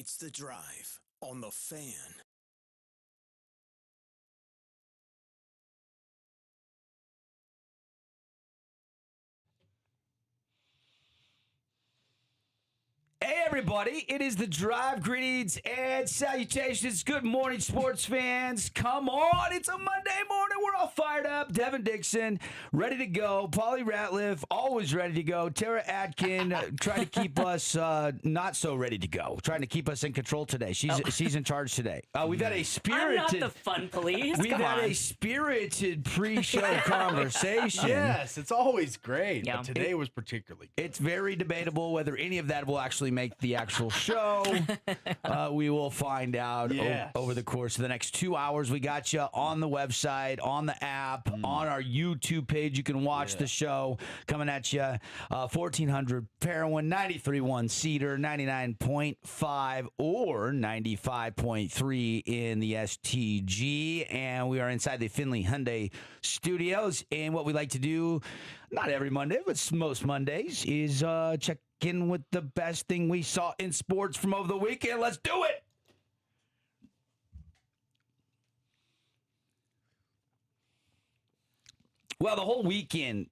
It's The Drive on The Fan. Hey, everybody. It is The Drive. Greetings and salutations. Good morning, sports fans. Come on. It's a Monday morning. We're all fired up. Devin, Dixon, ready to go. Paulie Ratliff, always ready to go. Tara Atkin, trying to keep us not so ready to go. Trying to keep us in control today. She's in charge today. We've had a spirited... I'm not the fun police. We've had a spirited pre-show conversation. Yes, it's always great. Yeah. But today was particularly good. It's very debatable whether any of that will actually make the actual show. We will find out over the course of the next 2 hours. We got you on the website, on the app, on our YouTube page. You can watch the show coming at you. 1400 Parowan, 93.1 Cedar, 99.5 or 95.3 in the STG. And we are inside the Findlay Hyundai Studios. And what we like to do, not every Monday, but most Mondays, is check in with the best thing we saw in sports from over the weekend. Let's do it. Well, the whole weekend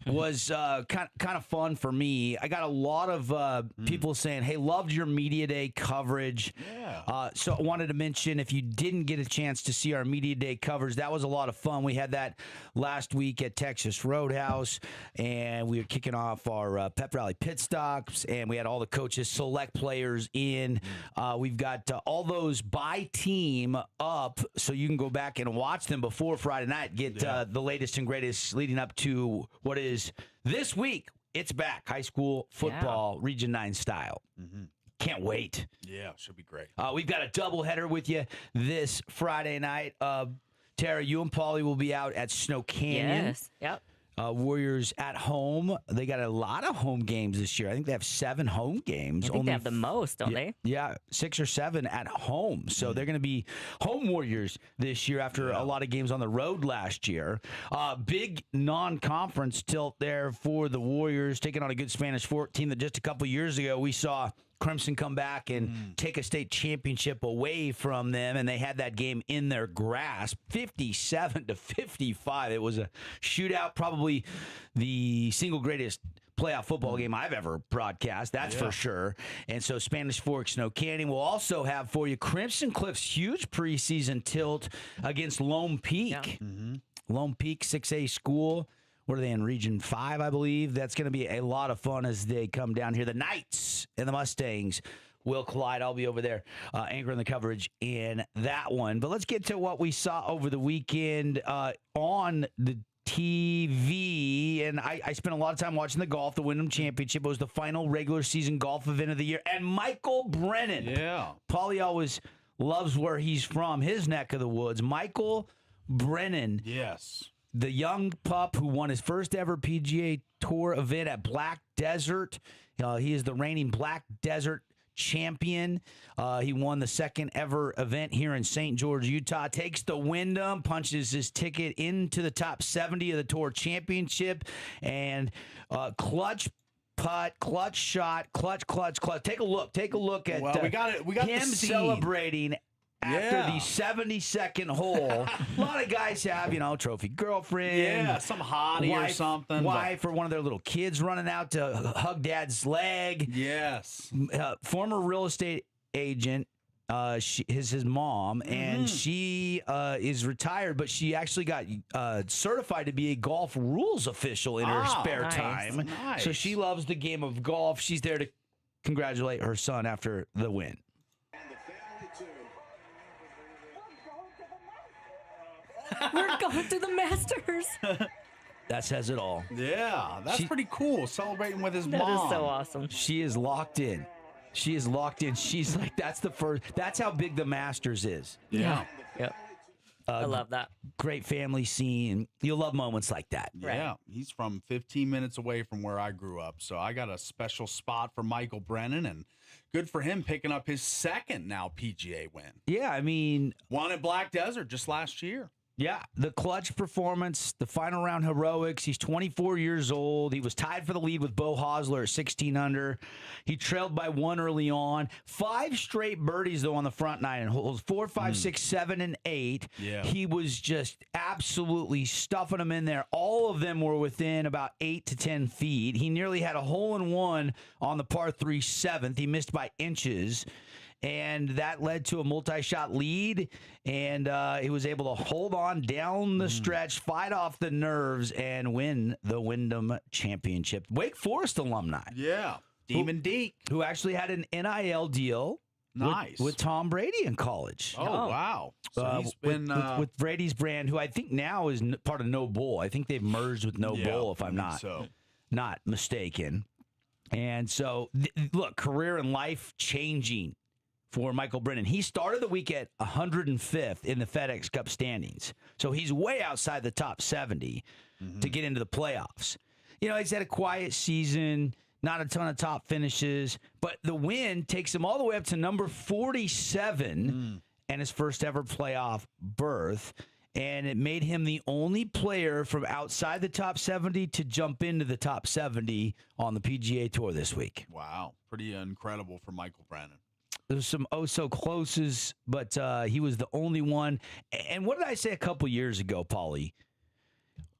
was kind of fun for me. I got a lot of people saying, hey, loved your media day coverage. Yeah. So I wanted to mention, if you didn't get a chance to see our media day coverage, that was a lot of fun. We had that last week at Texas Roadhouse, and we were kicking off our pep rally pit stops, and we had all the coaches, select players in. We've got all those by team up, so you can go back and watch them before Friday night, get the latest and greatest leading up to what is this week. It's back, high school football, Region 9 style. Can't wait. Yeah, should be great. We've got a doubleheader with you this Friday night. Tara, you and Paulie will be out at Snow Canyon. Yes. Yep. Warriors at home. They got a lot of home games this year. I think they have 7 home games. I think they have the most, don't they? Yeah, 6 or 7 at home. So they're going to be home Warriors this year after a lot of games on the road last year. Big non-conference tilt there for the Warriors, taking on a good Spanish Fort team that just a couple years ago we saw Crimson come back and take a state championship away from them, and they had that game in their grasp, 57-55. It was a shootout, probably the single greatest playoff football game I've ever broadcast, that's for sure. And so Spanish Fork, Snow Canyon will also have for you Crimson Cliff's huge preseason tilt against Lone Peak. Yeah. Lone Peak, 6A school. What are they in, Region 5, I believe? That's going to be a lot of fun as they come down here. The Knights and the Mustangs will collide. I'll be over there anchoring the coverage in that one. But let's get to what we saw over the weekend on the TV. And I spent a lot of time watching the golf. The Wyndham Championship. It was the final regular season golf event of the year. And Michael Brennan. Yeah. Paulie always loves where he's from, his neck of the woods. Michael Brennan. Yes. The young pup who won his first ever PGA Tour event at Black Desert. He is the reigning Black Desert champion. He won the second ever event here in St. George, Utah. Takes the Wyndham, punches his ticket into the top 70 of the Tour Championship, and clutch putt, clutch shot, clutch. Take a look at we got him the scene. Celebrating after the 72nd hole. A lot of guys have, trophy girlfriend. some hottie or something. Wife or one of their little kids running out to hug dad's leg. Yes. Former real estate agent, his mom, and she is retired, but she actually got certified to be a golf rules official in her spare time. Nice. So she loves the game of golf. She's there to congratulate her son after the win. We're going to the Masters. That says it all. Yeah, that's pretty cool. Celebrating with his That mom. is so awesome. She is locked in. She's like, that's how big the Masters is. Yeah. Yep. I love that. Great family scene. You'll love moments like that. Yeah, he's from 15 minutes away from where I grew up, so I got a special spot for Michael Brennan, and good for him picking up his second now PGA win. Yeah, I mean, Won at Black Desert just last year. Yeah, the clutch performance, the final round heroics. He's 24 years old. He was tied for the lead with Bo Hosler at 16 under. He trailed by 1 early on. 5 straight birdies, though, on the front nine. And holes 4, 5, 6, 7, and 8. Yeah. He was just absolutely stuffing them in there. All of them were within about 8 to 10 feet. He nearly had a hole-in-one on the par 3 7th. He missed by inches. And that led to a multi-shot lead, and he was able to hold on down the stretch, fight off the nerves, and win the Wyndham Championship. Wake Forest alumni. Yeah. Demon Deke. Who actually had an NIL deal Nice. with Tom Brady in college. Oh, wow. So he's been... with Brady's brand, who I think now is part of No Bull. I think they've merged with No Bull, if I'm not mistaken. And so, look, career and life changing for Michael Brennan. He started the week at 105th in the FedEx Cup standings. So he's way outside the top 70 to get into the playoffs. You know, he's had a quiet season, not a ton of top finishes, but the win takes him all the way up to number 47 and his first ever playoff berth. And it made him the only player from outside the top 70 to jump into the top 70 on the PGA Tour this week. Wow. Pretty incredible for Michael Brennan. There's some oh-so-closes, but he was the only one. And what did I say a couple years ago, Paulie?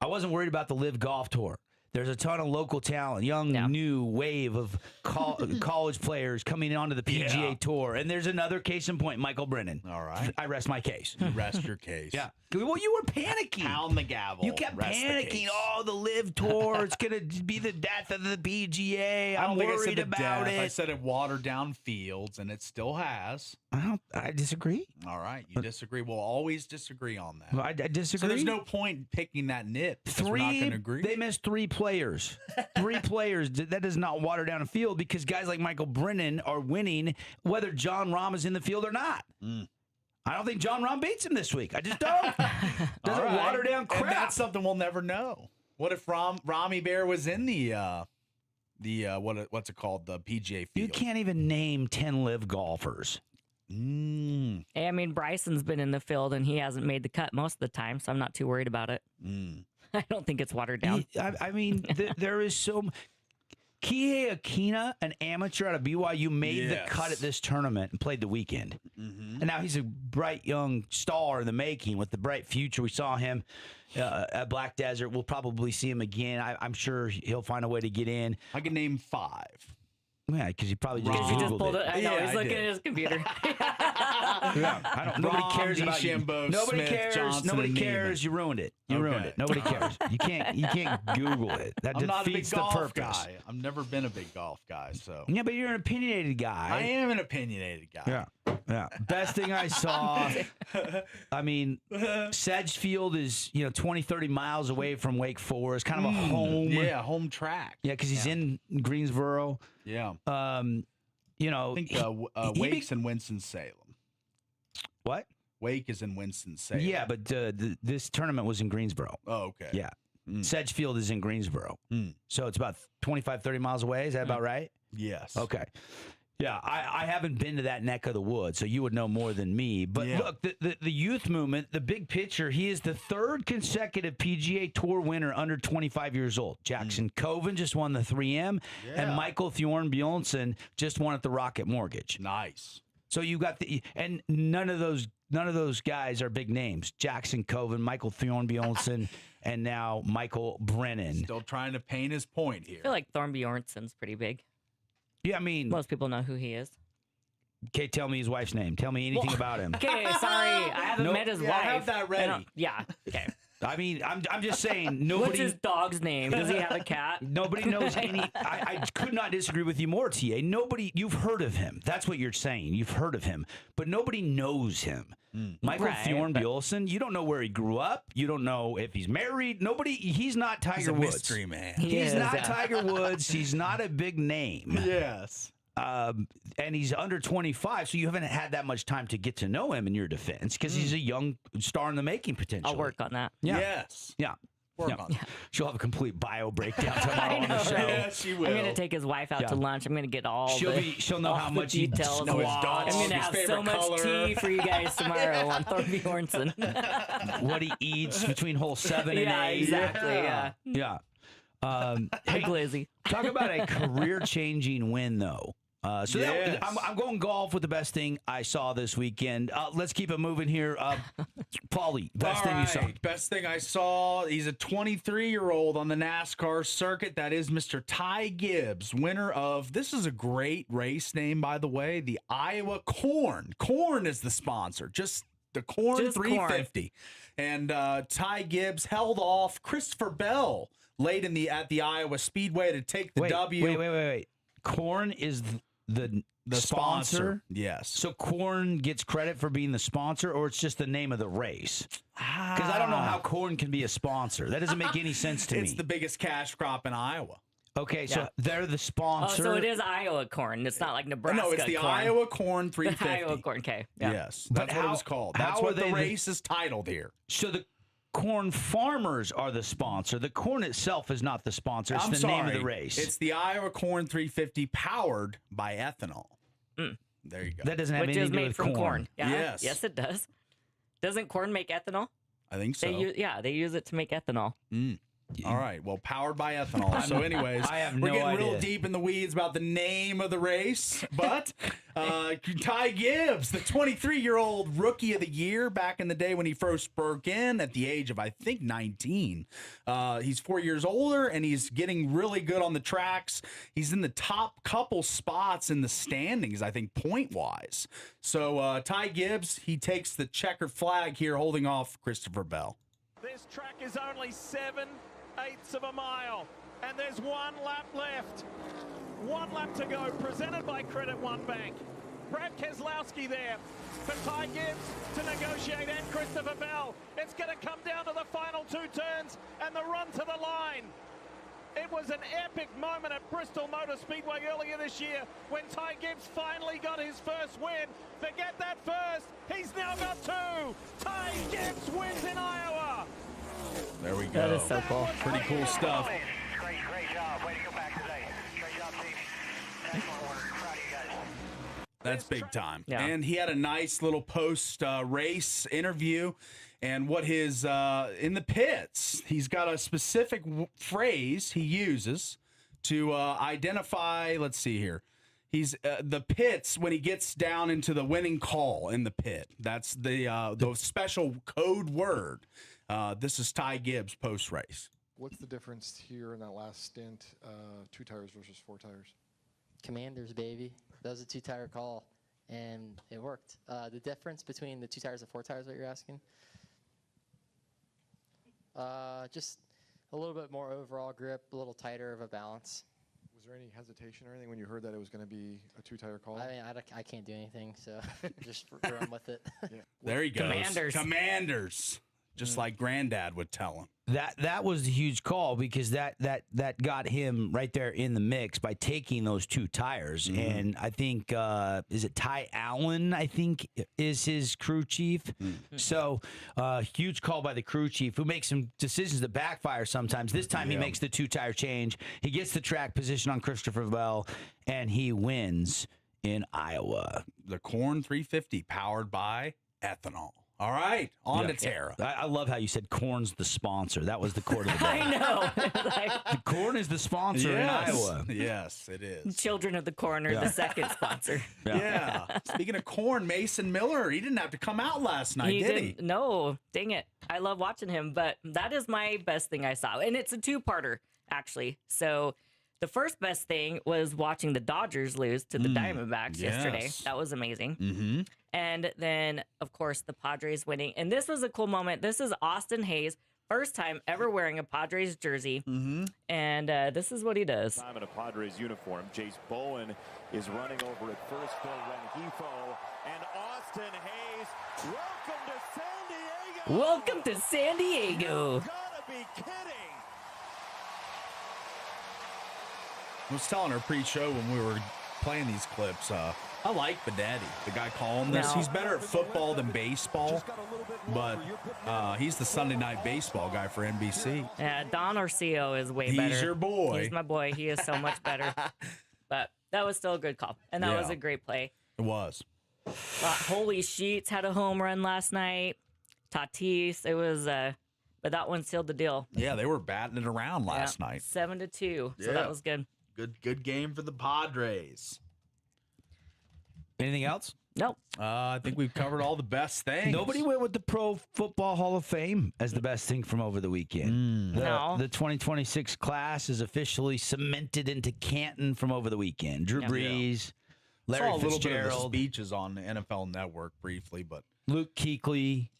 I wasn't worried about the Live Golf Tour. There's a ton of local talent, young, new wave of college players coming onto the PGA Tour. And there's another case in point, Michael Brennan. All right. I rest my case. You rest your case. Yeah. Well, you were panicking. Pound the gavel. You kept panicking. Oh, the Live Tour. It's going to be the death of the PGA. I'm worried about it. I said it watered down fields, and it still has. I disagree. All right. You disagree. We'll always disagree on that. I disagree. So there's no point picking that nit. We're not going to agree. They missed 3 players. 3 players. That does not water down a field because guys like Michael Brennan are winning whether John Rahm is in the field or not. I don't think John Rahm beats him this week. I just don't. Doesn't water down crap. And that's something we'll never know. What if Rami Bear was in the what's it called? The PGA field. You can't even name 10 Live golfers. Hey, I mean, Bryson's been in the field and he hasn't made the cut most of the time, so I'm not too worried about it. I don't think it's watered down. I mean, there is so. Kihei Akina, an amateur out of BYU, made the cut at this tournament and played the weekend. And now he's a bright young star in the making with the bright future. We saw him at Black Desert. We'll probably see him again. I'm sure he'll find a way to get in. I can name 5. Yeah, because he probably just He just Googled pulled it. I know, Yeah, he's looking at his computer. Nobody cares about you. DeChambeau, Nobody Smith, cares. Johnson, Nobody and cares. Neiman. You ruined it. You ruined it. Nobody cares. You can't Google it. That I'm not a big defeats the golf purpose. guy. I've never been a big golf guy, so. Yeah, but you're an opinionated guy. I am an opinionated guy. Yeah. Best thing I saw. I mean, Sedgefield is 20, 30 miles away from Wake Forest, kind of a home. Yeah, home track. Yeah, because he's in Greensboro. Yeah. I think Wake's in Winston-Salem. What? Wake is in Winston-Salem. Yeah, but this tournament was in Greensboro. Oh, okay. Yeah. Sedgefield is in Greensboro. So it's about 25, 30 miles away. Is that about right? Yes. Okay. Yeah, I haven't been to that neck of the woods, so you would know more than me. But look, the youth movement, the big picture, he is the 3rd consecutive PGA Tour winner under 25 years old. Jackson Coven just won the 3M, and Michael Bjornson just won at the Rocket Mortgage. Nice. So you got and none of those guys are big names. Jackson Coven, Michael Bjornson, and now Michael Brennan. Still trying to paint his point here. I feel like Thornbjornson's pretty big. Yeah, I mean, Most people know who he is. Okay, tell me his wife's name. Tell me anything about him. Okay, sorry. I haven't met his wife. I have that ready. Yeah. Okay. I mean, I'm just saying, nobody. What's his dog's name? Does he have a cat? Nobody knows any. I could not disagree with you more, TA. Nobody, you've heard of him. That's what you're saying. You've heard of him, but nobody knows him. Michael Bjornson, you don't know where he grew up. You don't know if he's married. He's not Tiger Woods. Mystery man. He's not Tiger Woods. He's not a big name. Yes. And he's under 25, so you haven't had that much time to get to know him in your defense because he's a young star in the making potentially. I'll work on that. Yeah. Yes. Yeah. Work on it. She'll have a complete bio breakdown tomorrow on the show. Yeah, she will. I'm gonna take his wife out to lunch. I'm gonna get She'll know how much he details. know his I'm dogs. gonna have so much tea for you guys tomorrow on Thorby Hornson. What he eats between hole 7 and 8. Exactly. Yeah. Hey, Glizzy. Talk about a career-changing win, though. I'm going golf with the best thing I saw this weekend. Let's keep it moving here. Paulie, best thing you saw. Best thing I saw. He's a 23-year-old on the NASCAR circuit. That is Mr. Ty Gibbs, winner of, this is a great race name, by the way, the Iowa Corn. Corn is the sponsor. Just the Corn 350. And Ty Gibbs held off Christopher Bell late at the Iowa Speedway to take the W. Wait. Corn is the sponsor? Yes. So Corn gets credit for being the sponsor, or it's just the name of the race? Because I don't know how Corn can be a sponsor. That doesn't make any sense to me. It's the biggest cash crop in Iowa. Okay, so they're the sponsor. Oh, so it is Iowa Corn. It's not like Nebraska No, it's the corn. Iowa Corn 350. The Iowa Corn, okay. Yeah. Yes, But that's what it was called. That's what the race is titled here. So the corn farmers are the sponsor. The corn itself is not the sponsor. It's name of the race. It's the Iowa Corn 350 powered by ethanol. There you go. That doesn't have Which anything is to do made with from corn. Yes. Yes, it does. Doesn't corn make ethanol? I think so. They use it to make ethanol. All right. Well, powered by ethanol. So, anyways, I have we're no getting real idea. deep in the weeds about the name of the race. But Ty Gibbs, the 23-year-old rookie of the year back in the day when he first broke in at the age of, I think, 19. He's 4 years older, and he's getting really good on the tracks. He's in the top couple spots in the standings, I think, point-wise. So, Ty Gibbs, he takes the checkered flag here, holding off Christopher Bell. This track is only 7/8 of a mile, and there's one lap left. 1 lap to go, presented by Credit One Bank. Brad Keselowski there for Ty Gibbs to negotiate, and Christopher Bell. It's going to come down to the final 2 turns and the run to the line. It was an epic moment at Bristol Motor Speedway earlier this year when Ty Gibbs finally got his first win. Forget that first, he's now got 2. Ty Gibbs wins in Iowa. There we go. That is so cool. Pretty cool stuff. Great job. Way to go back today. Great job, team. Excellent work. Proud of you guys. That's big time. Yeah. And he had a nice little post-race interview. And what his, in the pits, he's got a specific phrase he uses to identify, let's see here. He's the pits when he gets down into the winning call in the pit. That's the special code word. This is Ty Gibbs post-race. What's the difference here in that last stint, 2 tires versus 4 tires? Commanders, baby. That was a 2-tire call, and it worked. The difference between the 2 tires and 4 tires, what you're asking? Just a little bit more overall grip, a little tighter of a balance. Was there any hesitation or anything when you heard that it was going to be a 2-tire call? I mean, I can't do anything, so just run with it. There he goes. Commanders. Just like Granddad would tell him. That was the huge call because that got him right there in the mix by taking those 2 tires. And I think is it Ty Allen, I think, is his crew chief. So huge call by the crew chief, who makes some decisions that backfire sometimes. This time he makes the 2-tire change. He gets the track position on Christopher Bell, and he wins in Iowa. The Corn 350 powered by ethanol. All right, on to Tara. I love how you said Corn's the sponsor. That was the quote of the day. I know. The Corn is the sponsor in Iowa. Yes, it is. Children of the Corn are the second sponsor. Yeah. Speaking of corn, Mason Miller, he didn't have to come out last night, did he? No, dang it. I love watching him, but that is my best thing I saw. And it's a 2-parter, actually. So the first best thing was watching the Dodgers lose to the Diamondbacks yesterday. That was amazing. Mm-hmm. And then, of course, the Padres winning. And this was a cool moment. This is Austin Hayes, first time ever wearing a Padres jersey. And this is what he does. Time in a Padres uniform. Jace Bowen is running over at first for Rengifo. And Austin Hayes, welcome to San Diego. Welcome to San Diego. Gotta be kidding. I was telling her pre-show when we were playing these clips, I like Benetti, the guy calling this. No. He's better at football than baseball, but he's the Sunday night baseball guy for NBC. Yeah, Don Orsillo is way better. He's your boy. He's my boy. He is so much better. But that was still a good call, and that was a great play. It was. Holy Sheets had a home run last night. Tatis, it was, but that one sealed the deal. Yeah, they were batting it around last night. 7-2, so Yeah. that was good. Good game for the Padres. Anything else? Nope. I think we've covered all the best things. Nobody went with the Pro Football Hall of Fame as the best thing from over the weekend. No. The 2026 class is officially cemented into Canton from over the weekend. Drew Yeah. Brees, Saw Larry a little bit of the Fitzgerald, speeches on the NFL Network briefly, but Luke Kuechly,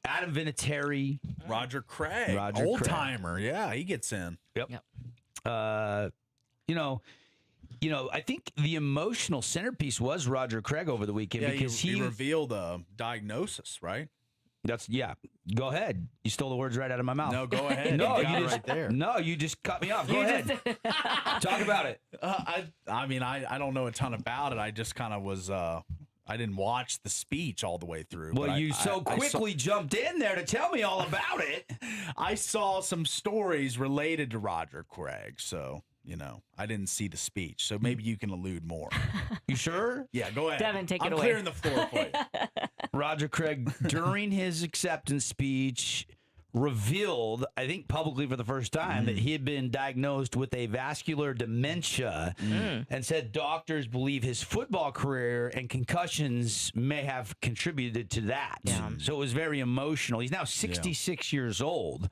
Adam Vinatieri. Roger Craig, Roger old Craig. timer, yeah, he gets in. Yep. I think the emotional centerpiece was Roger Craig over the weekend Yeah, because he revealed a diagnosis, right? Go ahead. You stole the words right out of my mouth. No, go ahead. No, You got you it just right there. No, you just cut me off. Go ahead. Talk about it. I don't know a ton about it. I just kind of was. I didn't watch the speech all the way through. Well, but you I quickly jumped in there to tell me all about it. I saw some stories related to Roger Craig, so I didn't see the speech. So maybe you can allude more. You sure? Yeah, go ahead. Devin, take it I'm away. clearing the floor for you. Roger Craig, during his acceptance speech, revealed, I think publicly for the first time, that he had been diagnosed with a vascular dementia and said doctors believe his football career and concussions may have contributed to that. So it was very emotional. He's now 66 years old,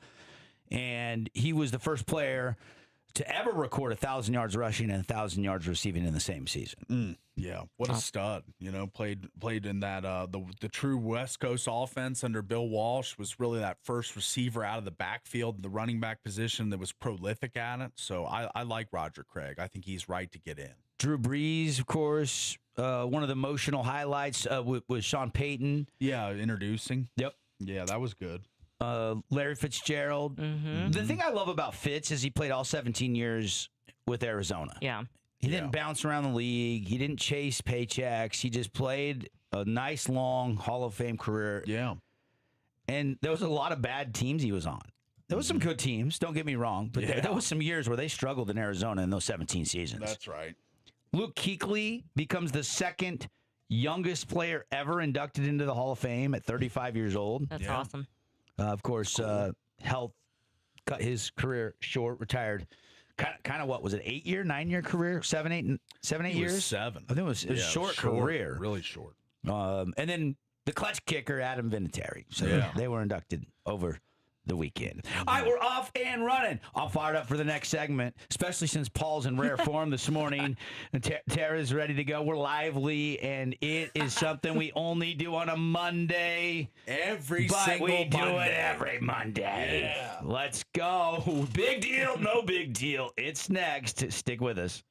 and he was the first player to ever record 1,000 yards rushing and 1,000 yards receiving in the same season. Yeah, what a stud! Played in that the true West Coast offense under Bill Walsh. Was really that first receiver out of the backfield, the running back position that was prolific at it. So I like Roger Craig. I think he's right to get in. Drew Brees, of course, one of the emotional highlights was Sean Payton. Yeah, introducing. Yep. Yeah, that was good. Larry Fitzgerald. The thing I love about Fitz is he played all 17 years with Arizona. Yeah. He didn't bounce around the league. He didn't chase paychecks. He just played a nice, long Hall of Fame career. Yeah. And there was a lot of bad teams he was on. There was some good teams, don't get me wrong, but there was some years where they struggled in Arizona in those 17 seasons. That's right. Luke Kuechly becomes the second youngest player ever inducted into the Hall of Fame at 35 years old. That's awesome. Of course, health cut his career short, retired. Kind of what was it? 9-year career? 7, 8 He years? was 7. I think it was a short career. Really short. And then the clutch kicker, Adam Vinatieri. So they were inducted over the weekend. All right, we're off and running. I'm fired up for the next segment, especially since Paul's in rare form this morning. And Tara's ready to go. We're lively, and it is something we only do on a Monday. Every But single we do Monday. it every Monday. Yeah. Let's go. Big deal, no big deal. It's next. Stick with us.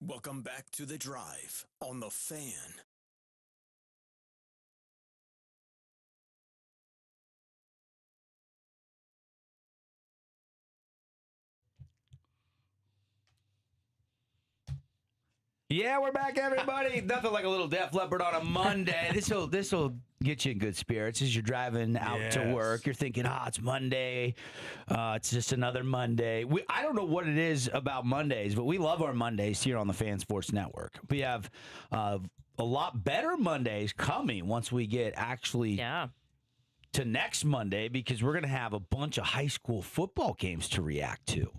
Welcome back to The Drive on The Fan. Yeah, we're back, everybody. Nothing like a little Def Leppard on a Monday. This will get you in good spirits as you're driving out to work. You're thinking, it's Monday. It's just another Monday. I don't know what it is about Mondays, but we love our Mondays here on the Fan Sports Network. We have a lot better Mondays coming once we get actually to next Monday, because we're going to have a bunch of high school football games to react to.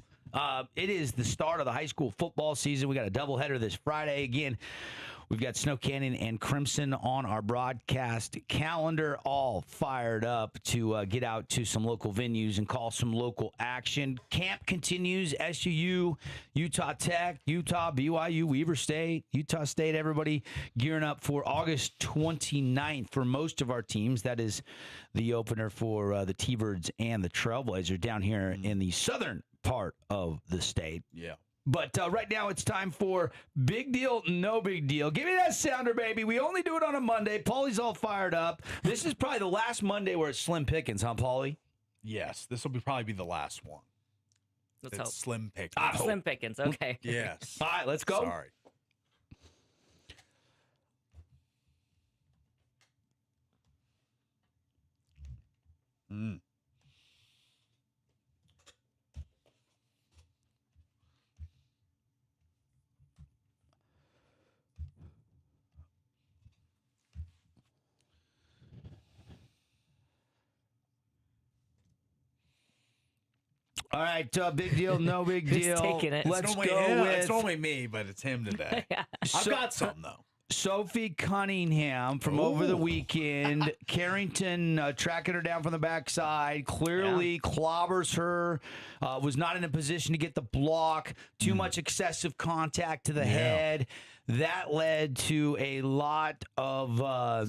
It is the start of the high school football season. We got a doubleheader this Friday. Again, we've got Snow Canyon and Crimson on our broadcast calendar, all fired up to get out to some local venues and call some local action. Camp continues. SUU, Utah Tech, Utah, BYU, Weaver State, Utah State, everybody gearing up for August 29th for most of our teams. That is the opener for the T-Birds and the Trailblazers down here in the southern part of the state. Yeah. But right now it's time for Big Deal, No Big Deal. Give me that sounder, baby. We only do it on a Monday. Paulie's all fired up. This is probably the last Monday where it's slim pickings, huh, Paulie? Yes, this will probably be the last one. Let's It's hope. slim pickings. Slim pickings. Okay. Yes. All right, let's go. Sorry. All right, big deal, no big Who's deal. taking it? Let's Normally go him. with It's normally me, but it's him today. I've got some, though. Sophie Cunningham from over the weekend. Carrington tracking her down from the backside. Clearly clobbers her. Was not in a position to get the block. Too much excessive contact to the head. That led to a lot of,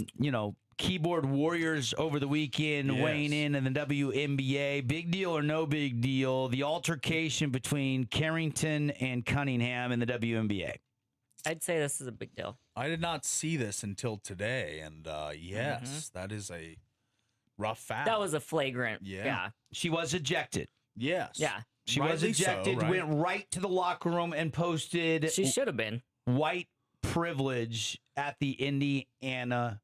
keyboard warriors over the weekend weighing in the WNBA. Big deal or no big deal? The altercation between Carrington and Cunningham in the WNBA. I'd say this is a big deal. I did not see this until today, and yes, that is a rough foul. That was a flagrant. Yeah. She was ejected. Yes. Yeah. She was Rightly so, ejected, right? went right to the locker room and posted She should have been. white privilege at the Indiana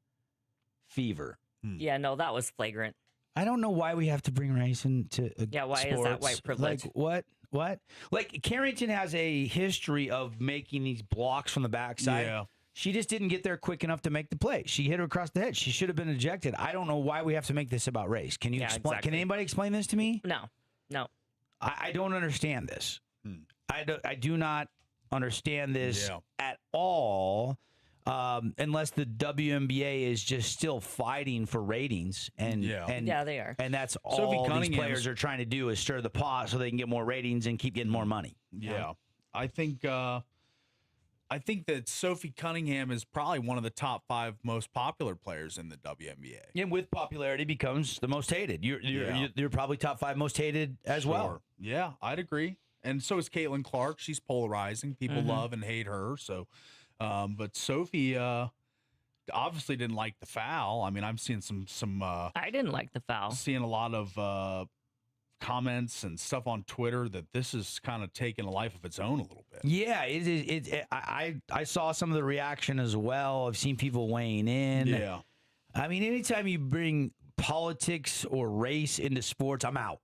Fever. Yeah, no, that was flagrant. I don't know why we have to bring race into Yeah, why sports. is that white privilege? Like, what? Like, Carrington has a history of making these blocks from the backside. Yeah. She just didn't get there quick enough to make the play. She hit her across the head. She should have been ejected. I don't know why we have to make this about race. Can you explain? exactly. Can anybody explain this to me? No. I don't understand this. I do not understand this at all. Unless the WNBA is just still fighting for ratings, and they are, and that's Sophie all these Cunningham's- players are trying to do is stir the pot so they can get more ratings and keep getting more money. Yeah. I think that Sophie Cunningham is probably one of the top 5 most popular players in the WNBA. And with popularity becomes the most hated. You're probably top 5 most hated as well. Yeah, I'd agree. And so is Caitlin Clark. She's polarizing. People love and hate her. So, but Sophie obviously didn't like the foul. I mean, I'm seeing some. I didn't like the foul. Seeing a lot of comments and stuff on Twitter that this is kind of taking a life of its own a little bit. Yeah, I saw some of the reaction as well. I've seen people weighing in. Yeah. I mean, anytime you bring politics or race into sports, I'm out.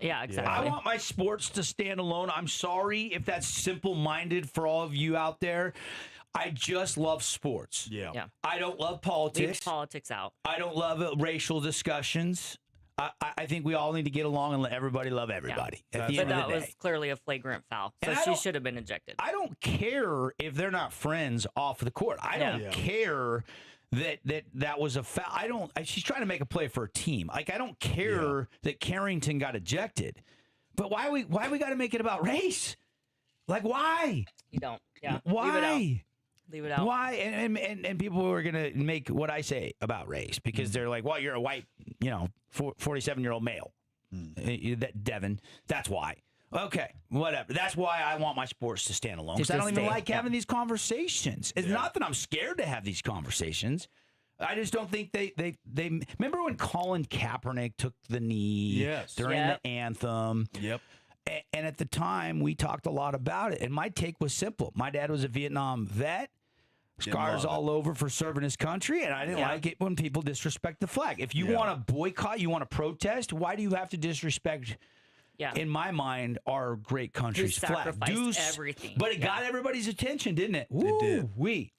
Yeah, exactly. I want my sports to stand alone. I'm sorry if that's simple-minded for all of you out there. I just love sports. Yeah. I don't love politics. Leave politics out. I don't love racial discussions. I think we all need to get along and let everybody love everybody at the But end of that the day. was clearly a flagrant foul. So And I she don't- should have been ejected. I don't care if they're not friends off the court. I don't care that was a foul. She's trying to make a play for her team. Like, I don't care that Carrington got ejected. But why we got to make it about race? Like, why? You don't. Yeah. Why? Leave it out. Why? And people are going to make what I say about race because they're like, well, you're a white, 47-year-old male. Devin. That's why. Okay, whatever. That's why I want my sports to stand alone. Because I don't even like having these conversations. It's not that I'm scared to have these conversations. I just don't think they remember when Colin Kaepernick took the knee during the anthem. Yep. And at the time, we talked a lot about it. And my take was simple. My dad was a Vietnam vet. Scars all over for serving his country, and I didn't like it when people disrespect the flag. If you want to boycott, you want to protest, why do you have to disrespect, in my mind, our great country's flag? Everything. But it got everybody's attention, didn't it? It did.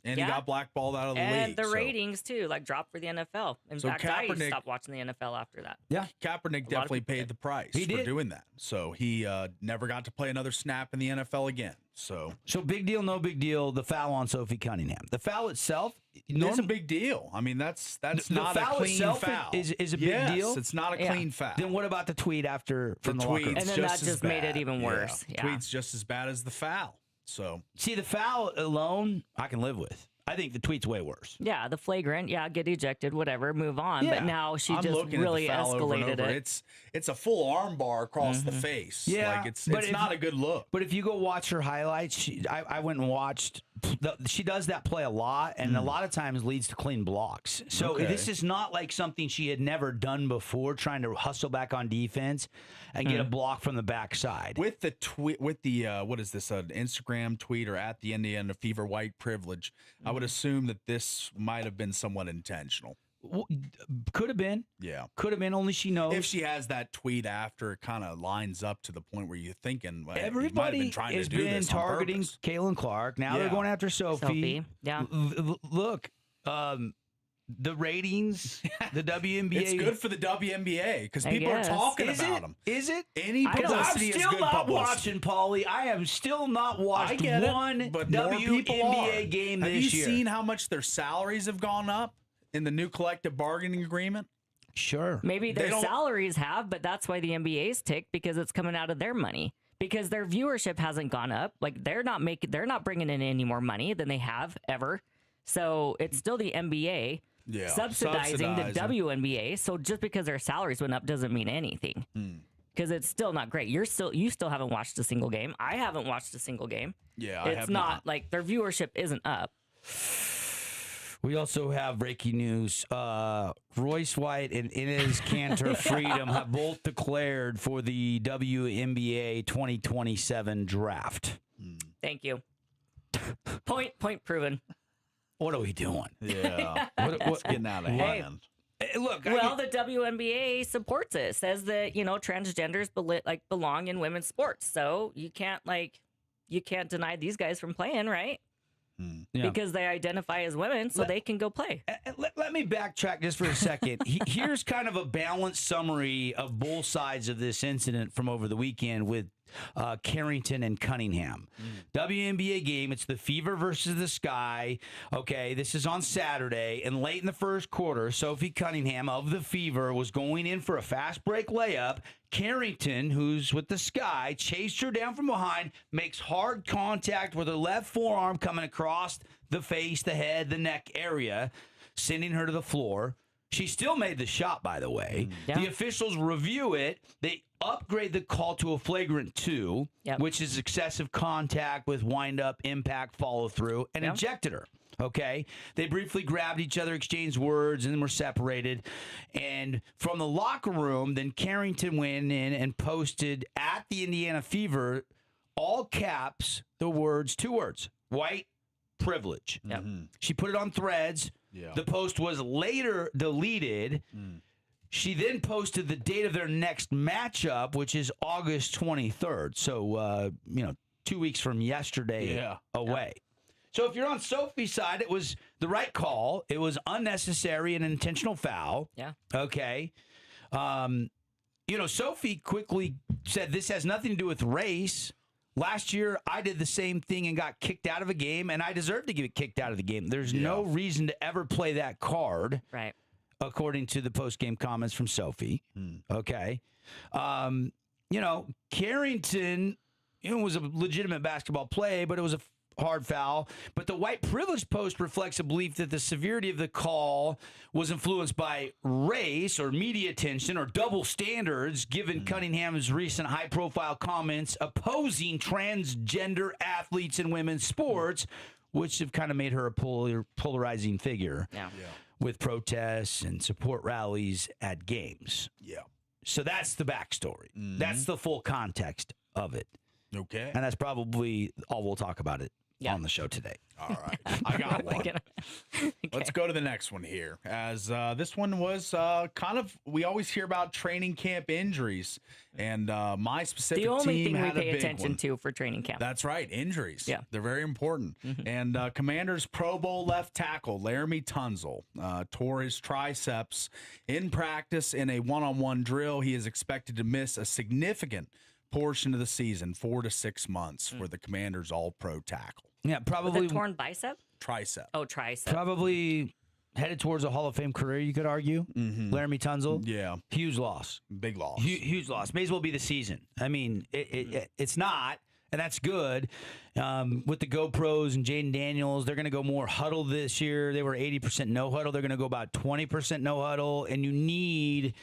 And he got blackballed out of the league. And the ratings, too, dropped for the NFL. In fact, I stopped watching the NFL after that. Yeah, Kaepernick definitely paid the price for doing that. So he never got to play another snap in the NFL again. So big deal, no big deal. The foul on Sophie Cunningham. The foul itself, it's a big deal. I mean, that's not a clean foul. Is a big deal. It's not a clean foul. Then what about the tweet after from the locker room? And then that just made it even worse. Yeah. Tweet's just as bad as the foul. So see, the foul alone, I can live with. I think the tweet's way worse. Yeah, the flagrant, get ejected, whatever, move on. Yeah. But now she just really escalated it. It's a full arm bar across the face. Yeah, it's not a good look. But if you go watch her highlights, I went and watched. She does that play a lot, and a lot of times leads to clean blocks. So this is not like something she had never done before, trying to hustle back on defense and get a block from the backside. With the tweet, what is this? An Instagram tweet or at the Indiana Fever white privilege? I would assume that this might have been somewhat intentional. Could have been. Yeah. Could have been. Only she knows. If she has that tweet after, it kind of lines up to the point where you're thinking, well, everybody has been targeting Kaylin Clark. Now they're going after Sophie. Yeah. Look, the ratings, the WNBA. It's good for the WNBA because people are talking about them. Is it? Any publicity is good publicity. I'm still not watching, Paulie. I am still not watched one WNBA game this year. Have you seen how much their salaries have gone up in the new collective bargaining agreement? Sure. Maybe their salaries have, but that's why the NBA's ticked, because it's coming out of their money. Because their viewership hasn't gone up. They're not bringing in any more money than they have ever. So it's still the NBA subsidizing the WNBA. So just because their salaries went up doesn't mean anything. Because it's still not great. You still haven't watched a single game. I haven't watched a single game. Yeah, it's not their viewership isn't up. We also have breaking news. Royce White and Inez Cantor Freedom have both declared for the WNBA 2027 draft. Thank you. Point proven. What are we doing? Yeah. What's getting out of hand? Look, the WNBA supports it. Says that transgenders belong in women's sports. So you can't deny these guys from playing, right? Because they identify as women, so they can go play. Let me backtrack just for a second. Here's kind of a balanced summary of both sides of this incident from over the weekend with Carrington and Cunningham. WNBA game, it's the Fever versus the Sky. Okay, this is on Saturday, and late in the first quarter, Sophie Cunningham of the Fever was going in for a fast break layup. Carrington, who's with the Sky, chased her down from behind, makes hard contact with her left forearm coming across the face, the head, the neck area, sending her to the floor. She still made the shot, by the way. Yeah. The officials review it. They upgrade the call to a flagrant 2, which is excessive contact with wind-up, impact, follow-through, and ejected her. Okay? They briefly grabbed each other, exchanged words, and then were separated. And from the locker room, then Carrington went in and posted at the Indiana Fever, all caps, the words, 2 words, white privilege. She put it on Threads. The post was later deleted. She then posted the date of their next matchup, which is August 23rd. So, 2 weeks from yesterday away. So if you're on Sophie's side, it was the right call. It was unnecessary and intentional foul. Yeah. Okay. Sophie quickly said this has nothing to do with race. Last year, I did the same thing and got kicked out of a game, and I deserve to get kicked out of the game. There's no reason to ever play that card, right? According to the post-game comments from Sophie. Okay. Carrington, was a legitimate basketball play, but it was hard foul. But the white privilege post reflects a belief that the severity of the call was influenced by race or media attention or double standards, given Cunningham's recent high-profile comments opposing transgender athletes in women's sports, which have kind of made her a polarizing figure with protests and support rallies at games. Yeah. So that's the backstory. That's the full context of it. Okay. And that's probably all we'll talk about it on the show today. All right. I got one. Let's go to the next one here. As this one was kind of, we always hear about training camp injuries. And my specific The only team thing we had a pay big attention one. to for training camp. That's right. Injuries. Yeah. They're very important. And Commanders Pro Bowl left tackle Laramie Tunzel tore his triceps in practice in a one-on-one drill. He is expected to miss a significant portion of the season, 4 to 6 months, for the Commanders All-Pro tackle. Yeah, With probably a torn bicep? Tricep. Oh, tricep. probably headed towards a Hall of Fame career, you could argue. Laramie Tunzel. Yeah. Huge loss. Big loss. Huge loss. May as well be the season. I mean, it's not, and that's good. With the GoPros and Jaden Daniels, they're going to go more huddle this year. They were 80% no huddle. They're going to go about 20% no huddle, and you need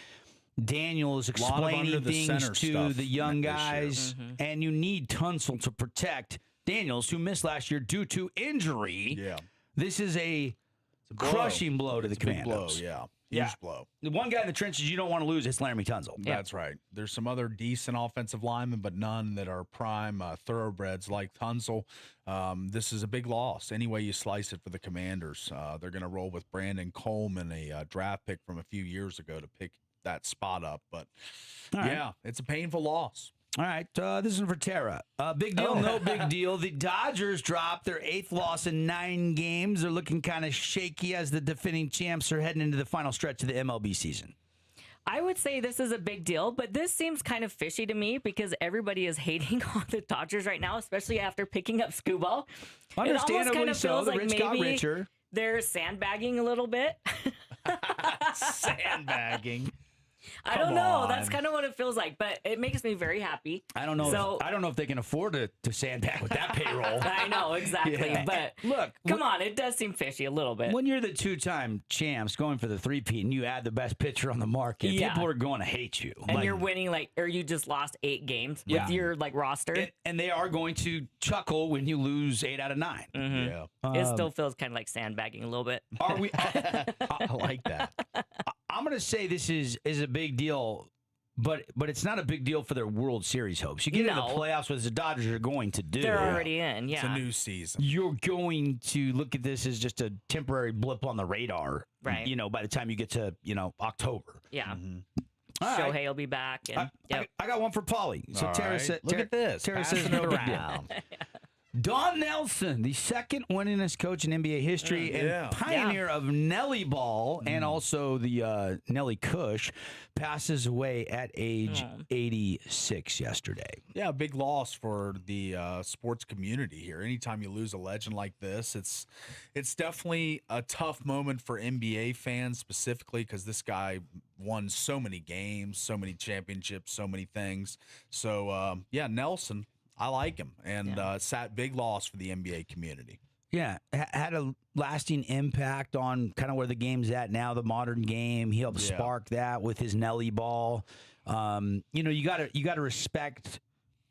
Daniels explaining things to the young guys, and you need Tunsil to protect Daniels, who missed last year due to injury. Yeah. This is a crushing blow to the Commandos. Big blow, Huge blow. The one guy in the trenches you don't want to lose is Laramie Tunsil. That's right. There's some other decent offensive linemen, but none that are prime thoroughbreds like Tunsil. This is a big loss. Any way you slice it for the Commanders, they're going to roll with Brandon Coleman, a draft pick from a few years ago, to pick that spot up. But it's a painful loss. All right, this is for Tara. Big deal, no big deal. The Dodgers dropped their 8th loss in 9 games. They're looking kind of shaky as the defending champs are heading into the final stretch of the MLB season. I would say this is a big deal, but this seems kind of fishy to me because everybody is hating on the Dodgers right now, especially after picking up Skubal. Understandably so. The rich got maybe richer. They're sandbagging a little bit. Sandbagging. I don't know. That's kind of what it feels like, but it makes me very happy. I don't know. I don't know if they can afford to sandbag with that payroll. I know exactly, Yeah. but Look, come on, it does seem fishy a little bit. When you're the 2-time champs going for the 3-peat and you add the best pitcher on the market, people are going to hate you. And you're winning or you just lost 8 games with your roster. And they are going to chuckle when you lose 8 out of 9. Yeah. It still feels kind of like sandbagging a little bit. Are we? I like that. I'm going to say this is a big deal, but it's not a big deal for their World Series hopes. You get into the playoffs, what the Dodgers are going to do. They're already in, It's a new season. You're going to look at this as just a temporary blip on the radar, right? By the time you get to October. Yeah. Shohei will be back. And, I got one for Paulie. So Tara said, look at this. Tara says Passing it no big deal. around. Don Nelson, the second winningest coach in NBA history and pioneer of Nelly Ball and also the Nelly Kush, passes away at age 86 yesterday. Yeah, a big loss for the sports community here. Anytime you lose a legend like this, it's definitely a tough moment for NBA fans specifically because this guy won so many games, so many championships, so many things. So, Nelson, I like him, and big loss for the NBA community. Yeah, had a lasting impact on kind of where the game's at now, the modern game. He helped spark that with his Nelly Ball. You gotta respect,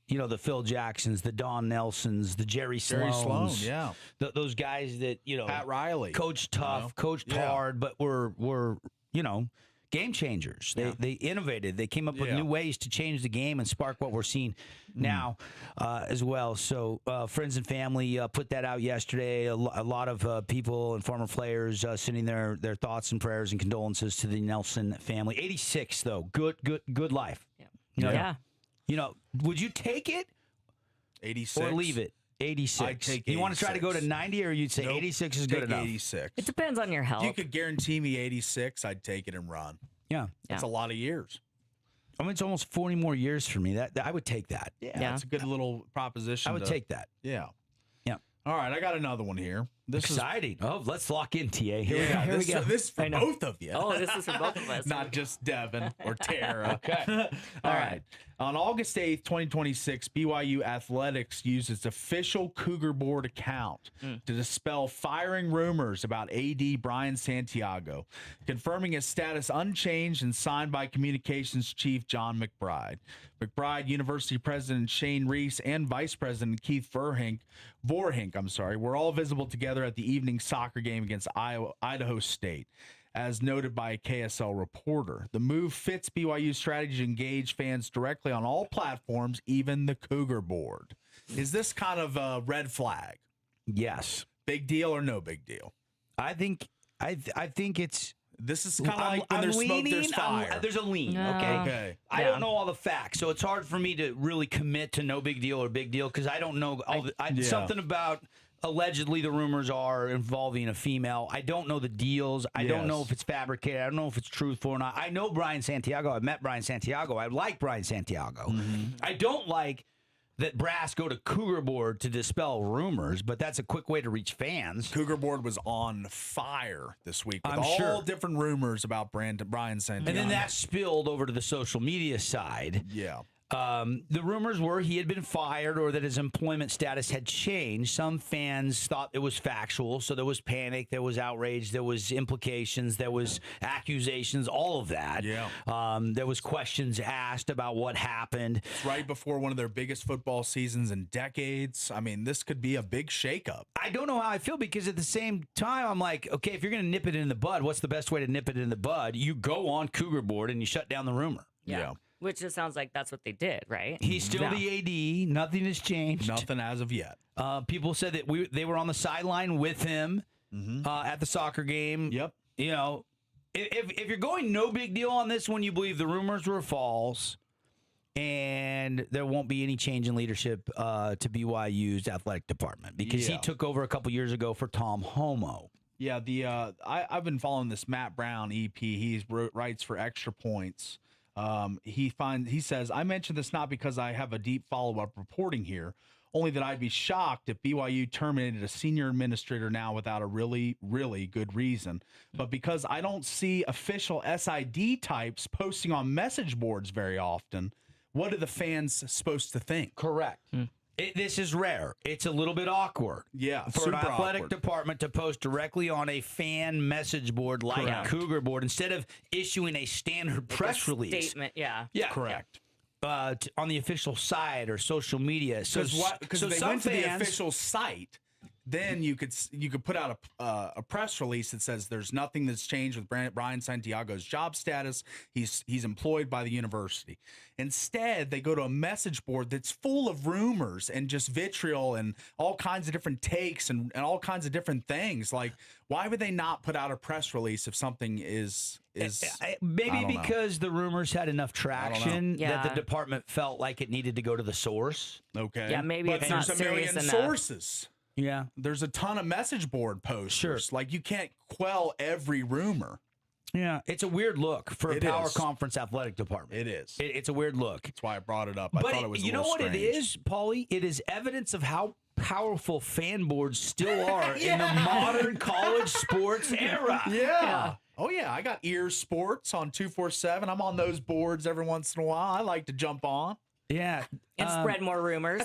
the Phil Jacksons, the Don Nelsons, the Jerry Sloans. Those guys that Pat Riley, coached tough, coached hard, but were game changers. They innovated. They came up with new ways to change the game and spark what we're seeing now as well. So friends and family put that out yesterday. A lot of people and former players sending their thoughts and prayers and condolences to the Nelson family. 86 though, good life. Would you take it? 86 or leave it? 86. I'd take 86. You want to try to go to 90, or you'd say 86 is good enough? 86. It depends on your health. If you could guarantee me 86, I'd take it and run. Yeah. That's a lot of years. I mean, it's almost 40 more years for me. That I would take that. Yeah, it's a good little proposition. I would take that. Yeah. Yeah. All right, I got another one here. This exciting. Let's lock in, TA. Here we go. This is for both of you. Oh, this is for both of us. Not just Devin or Tara. Okay. All right. On August 8th, 2026, BYU Athletics used its official Cougar Board account to dispel firing rumors about AD Brian Santiago, confirming his status unchanged and signed by Communications Chief John McBride. McBride, University President Shane Reese, and Vice President Keith Vorhink, were all visible together at the evening soccer game against Idaho State. As noted by a KSL reporter, the move fits BYU's strategy to engage fans directly on all platforms, even the Cougar Board. Is this kind of a red flag? Yes. Big deal or no big deal? I think it's. This is kind of like when there's smoke, there's fire. There's a lean, okay? I don't know all the facts, so it's hard for me to really commit to no big deal or big deal because I don't know something about allegedly the rumors are involving a female. I don't know the deals. I don't know if it's fabricated. I don't know if it's truthful or not. I know Brian Santiago. I've met Brian Santiago. I like Brian Santiago. I don't like that brass go to Cougar Board to dispel rumors, but that's a quick way to reach fans. Cougar Board was on fire this week with I'm all sure. different rumors about Brian Santiago. And then that spilled over to the social media side. Yeah. The rumors were he had been fired or that his employment status had changed. Some fans thought it was factual, so there was panic, there was outrage, there was implications, there was accusations, all of that. Yeah. There was questions asked about what happened. It's right before one of their biggest football seasons in decades. I mean, this could be a big shakeup. I don't know how I feel because at the same time, I'm like, okay, if you're going to nip it in the bud, what's the best way to nip it in the bud? You go on Cougar Board and you shut down the rumor. Yeah. Which just sounds like that's what they did, right? He's still the AD. Nothing has changed. Nothing as of yet. People said that they were on the sideline with him at the soccer game. Yep. You know, if you're going no big deal on this one, you believe the rumors were false and there won't be any change in leadership to BYU's athletic department because he took over a couple years ago for Tom Homo. Yeah, I've been following this Matt Brown EP. He writes for Extra Points. He says, I mention this not because I have a deep follow-up reporting here, only that I'd be shocked if BYU terminated a senior administrator now without a really, really good reason. But because I don't see official SID types posting on message boards very often, what are the fans supposed to think? Correct. This is rare. It's a little bit awkward. Yeah, for an athletic awkward. department to post directly on a fan message board like a Cougar Board instead of issuing a standard press release. Statement, yeah. Correct. But on the official site or social media. Because if they went to the official site, then you could put out a press release that says there's nothing that's changed with Brian Santiago's job status. He's employed by the university. Instead, they go to a message board that's full of rumors and just vitriol and all kinds of different takes and all kinds of different things. Like, why would they not put out a press release if something is maybe because the rumors had enough traction that the Yeah. department felt like it needed to go to the source. okay? Yeah, maybe but it's not there's a million serious enough. sources. Yeah. There's a ton of message board posters. Sure. Like, you can't quell every rumor. Yeah. It's a weird look for a It power is. conference athletic department. It is. It's a weird look. That's why I brought it up. I But thought it was a you know little what strange. it is, Paulie? It is evidence of how powerful fan boards still are in the modern college sports era. Yeah. Oh, yeah. I got Ears Sports on 247. I'm on those boards every once in a while. I like to jump on. Yeah. And spread more rumors.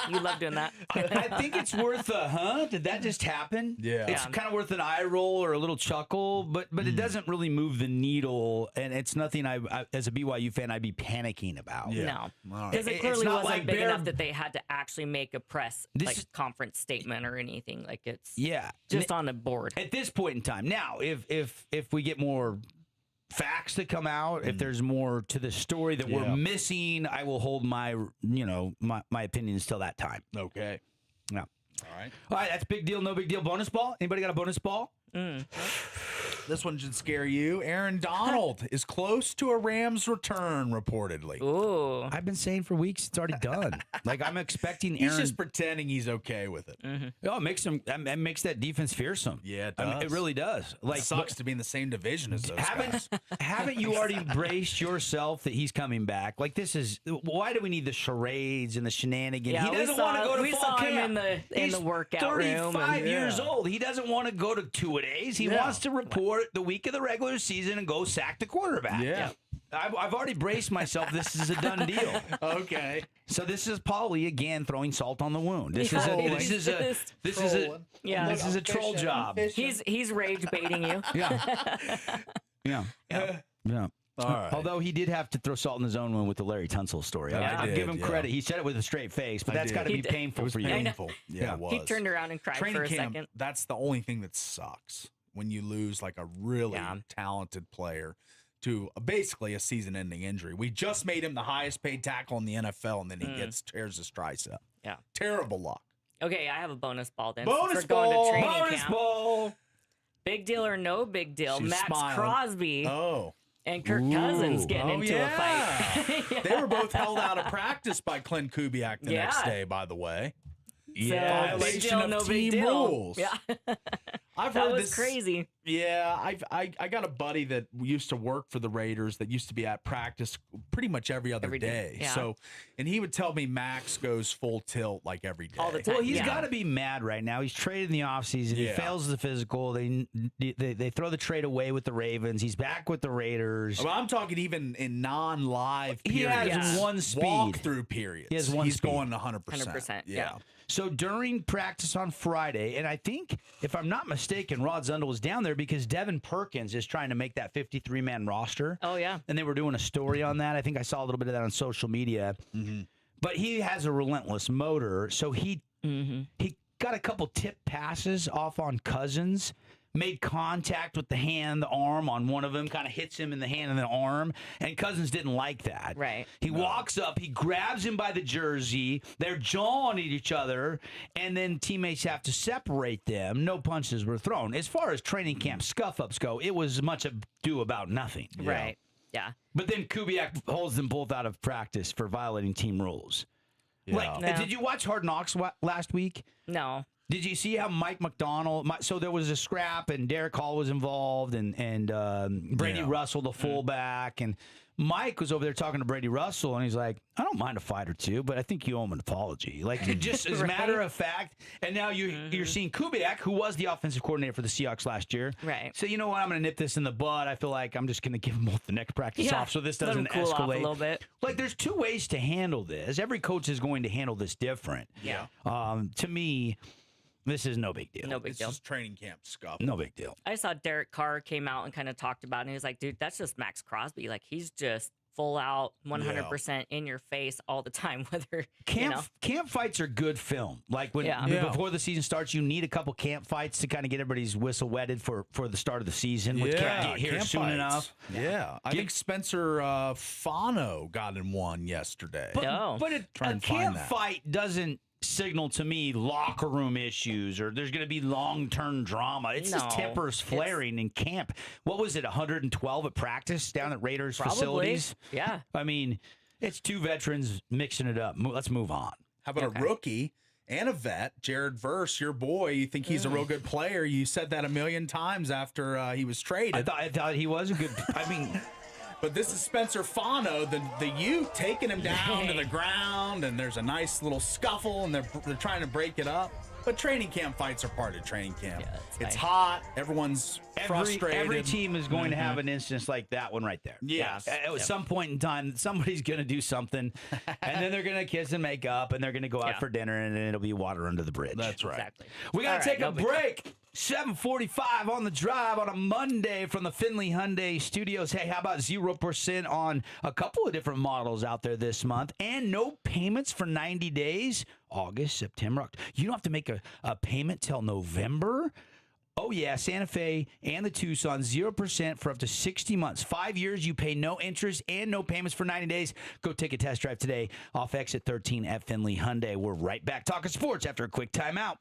You love doing that. I think it's worth a Did that just happen? Yeah. It's Yeah. kind of worth an eye roll or a little chuckle, but it doesn't really move the needle, and it's nothing I as a BYU fan I'd be panicking about. No. All Because right. it clearly not wasn't like big Bear- enough that they had to actually make a press This- conference statement or anything. Like it's Yeah. just on a board. At this point in time. Now, if we get more facts that come out, if there's more to the story that we're missing, I will hold my my opinions till that time. Okay. Yeah. All right. All right, that's big deal, no big deal. Bonus ball? Anybody got a bonus ball? This one should scare you. Aaron Donald is close to a Rams return, reportedly. Ooh. I've been saying for weeks it's already done. Like I'm expecting He's Aaron. just pretending he's okay with it. Oh, it makes that defense fearsome. Yeah, it I mean, does. it really does. Like It sucks to be in the same division as those guys. haven't you already braced yourself that he's coming back? Like this is why do we need the charades and the shenanigans? Yeah, he we doesn't want to saw- go to we fall saw him camp. in He's the workout room 35 and- years old. He doesn't want to go to two-a-days. He wants to report the week of the regular season and go sack the quarterback. Yeah. I've already braced myself. This is a done deal. Okay. So this is Paulie again throwing salt on the wound. This is a troll job. He's rage baiting you. Yeah. All right. Although he did have to throw salt in his own wound with the Larry Tunsil story. Yeah. I'll give him Yeah. credit. He said it with a straight face, but that's got to be painful for you. Painful. Yeah, it was. He turned around and cried Training for a camp, second. that's the only thing that sucks when you lose like a really talented player to basically a season-ending injury. We just made him the highest-paid tackle in the NFL, and then he tears his tricep. Yeah. Terrible luck. Okay, I have a bonus ball then. Bonus since we're going ball! to training Bonus camp. ball. Big deal or no big deal? She's Max smiling. Crosby Oh. and Kirk Cousins getting into a fight. They were both held out of practice by Clint Kubiak the next day, by the way. So, big deal, no big deal. Rules. Yeah. I've That heard was this crazy. Yeah, I got a buddy that used to work for the Raiders that used to be at practice pretty much every other day. Yeah. So, and he would tell me Max goes full tilt like every day. All the time. Well, he's got to be mad right now. He's traded in the offseason. He fails the physical. They throw the trade away with the Ravens. He's back with the Raiders. Well, I'm talking even in non-live He periods. has one speed. Walk-through periods. He has one He's speed. going 100%. 100%, yeah. So during practice on Friday, and I think, if I'm not mistaken, Rod Zundel was down there because Devin Perkins is trying to make that 53-man roster. Oh, yeah. And they were doing a story on that. I think I saw a little bit of that on social media. But he has a relentless motor, so he got a couple tip passes off on Cousins, made contact with the hand, the arm on one of them, kind of hits him in the hand and the arm, and Cousins didn't like that. Right. He walks up, he grabs him by the jersey, they're jawing at each other, and then teammates have to separate them. No punches were thrown. As far as training camp scuff-ups go, it was much ado about nothing. Right. Yeah. But then Kubiak holds them both out of practice for violating team rules. Like, No. did you watch Hard Knocks last week? No. Did you see how Mike McDonald? So there was a scrap, and Derek Hall was involved, and Brady Russell, the fullback, and Mike was over there talking to Brady Russell, and he's like, "I don't mind a fight or two, but I think you owe him an apology." Like, it just as a matter of fact. And now you're seeing Kubiak, who was the offensive coordinator for the Seahawks last year, Right. So you know what? I'm going to nip this in the bud. I feel like I'm just going to give them both the next practice off, so this Let doesn't him cool off a escalate little bit. Like, there's two ways to handle this. Every coach is going to handle this different. Yeah. To me, this is no big deal. No big It's deal. just training camp scuff. No big deal. I saw Derek Carr came out and kind of talked about it, and he was like, dude, that's just Max Crosby. Like, he's just full out 100% in your face all the time, whether, Camp fights are good film. Like when before the season starts, you need a couple camp fights to kind of get everybody's whistle wetted for the start of the season, which can't get here camp soon fights. enough. Yeah. I think Spencer Fano got in one yesterday. But Try a and find camp that. fight doesn't signal to me locker room issues or there's going to be long-term drama. It's just No, tempers flaring in camp. What was it, 112 at practice down at Raiders facilities? Yeah. I mean, it's two veterans mixing it up. Let's move on. How about a rookie and a vet, Jared Verse, your boy? You think he's a real good player? You said that a million times after he was traded. I thought he was a good. I mean, but this is Spencer Fano, the Ute, taking him down to the ground, and there's a nice little scuffle, and they're trying to break it up. But training camp fights are part of training camp. Yeah, it's fine. hot. Everyone's frustrated. Every team is going to have an instance like that one right there. Yes. At some point in time, somebody's going to do something, and then they're going to kiss and make up, and they're going to go out for dinner, and then it'll be water under the bridge. That's right. Exactly. We got All to right, take a break. 7:45 on the drive on a Monday from the Finley Hyundai Studios. Hey, how about 0% on a couple of different models out there this month and no payments for 90 days? August, September, you don't have to make a payment till November. Oh, yeah, Santa Fe and the Tucson, 0% for up to 60 months. 5 years, you pay no interest and no payments for 90 days. Go take a test drive today off exit 13 at Finley Hyundai. We're right back talking sports after a quick timeout.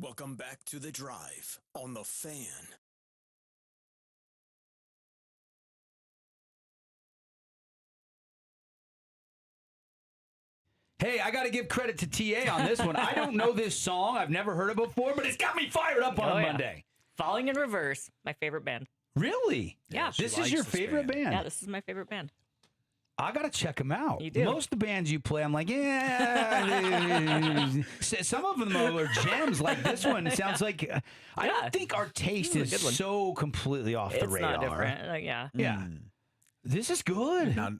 Welcome back to The Drive on The Fan. Hey, I got to give credit to TA on this one. I don't know this song. I've never heard it before, but it's got me fired up on a Monday. Falling in Reverse, my favorite band. Really? Yeah. This is your favorite band? Yeah, this is my favorite band. I got to check them out. You do. Most of the bands you play, I'm like, yeah. Some of them are gems like this one. It sounds like, I don't think our taste is so completely off the radar. It's not different. Yeah. Yeah. This is good. Now,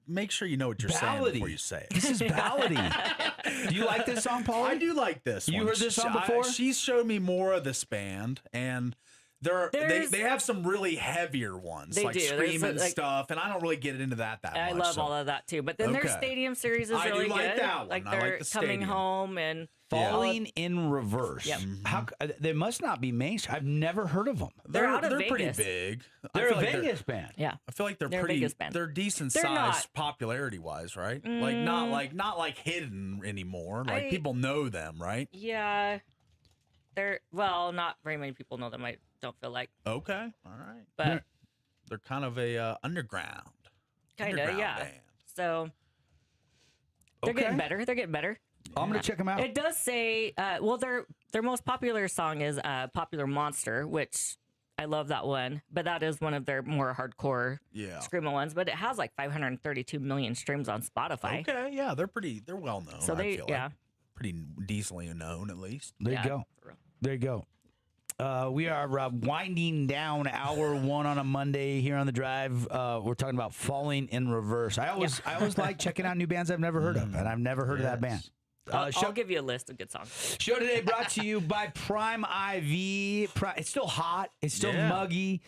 make sure you know what you're saying before you say it. This is ballady. Do you like this song, Paul? I do like this one. You heard this song before? She's showed me more of this band, and they have some really heavier ones, like screaming stuff, and I don't really get into that much. I love all of that too. But then their Stadium series is really good. I like that one. Like I they're like the coming Stadium. home and Falling in Reverse. Yep. How they must not be mainstream. I've never heard of them. They're out of They're pretty Vegas. big. They're a Vegas band. Yeah. I feel like they're a pretty. Vegas band. They're decent They're sized popularity wise, right? Not like hidden anymore. Like people know them, right? Yeah. Not very many people know them. I don't feel like. Okay, all right. But they're kind of a underground. Kind of, yeah. Band. So they're getting better. They're getting better. I'm gonna check them out. It does say, their most popular song is "Popular Monster," which I love that one. But that is one of their more hardcore screamo ones. But it has like 532 million streams on Spotify. Okay, yeah, they're well known. So they, pretty decently known at least. There you go. There you go. We are winding down hour one on a Monday here on The Drive. We're talking about Falling in Reverse. I always like checking out new bands I've never heard of, and I've never heard of that band. I'll give you a list of good songs. Show today brought to you by Prime IV. It's still hot. It's still muggy.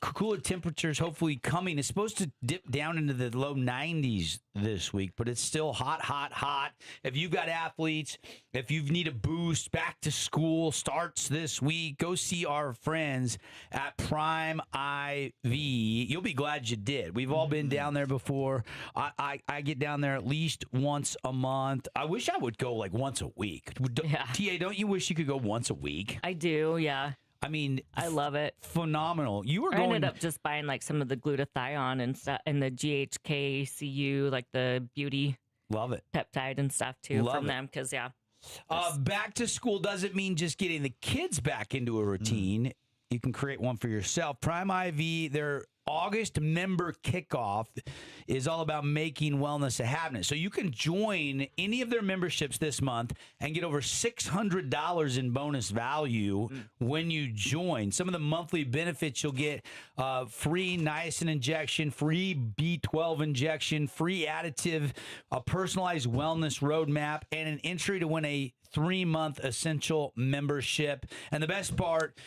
Cooler temperatures hopefully coming. It's supposed to dip down into the low 90s this week, but it's still hot, hot, hot. If you've got athletes, if you need a boost, back to school starts this week, go see our friends at Prime IV. You'll be glad you did. We've all been down there before. I get down there at least once a month. I wish I would go like once a week. TA, don't you wish you could go once a week? I do, yeah. I mean, I love it. Phenomenal. I ended up just buying like some of the glutathione and stuff, and the GHKCU, like the beauty peptide and stuff too from them. Because back to school doesn't mean just getting the kids back into a routine. You can create one for yourself. Prime IV, their August member kickoff is all about making wellness a habit. So you can join any of their memberships this month and get over $600 in bonus value when you join. Some of the monthly benefits you'll get: free niacin injection, free B12 injection, free additive, a personalized wellness roadmap, and an entry to win a 3-month essential membership. And the best part,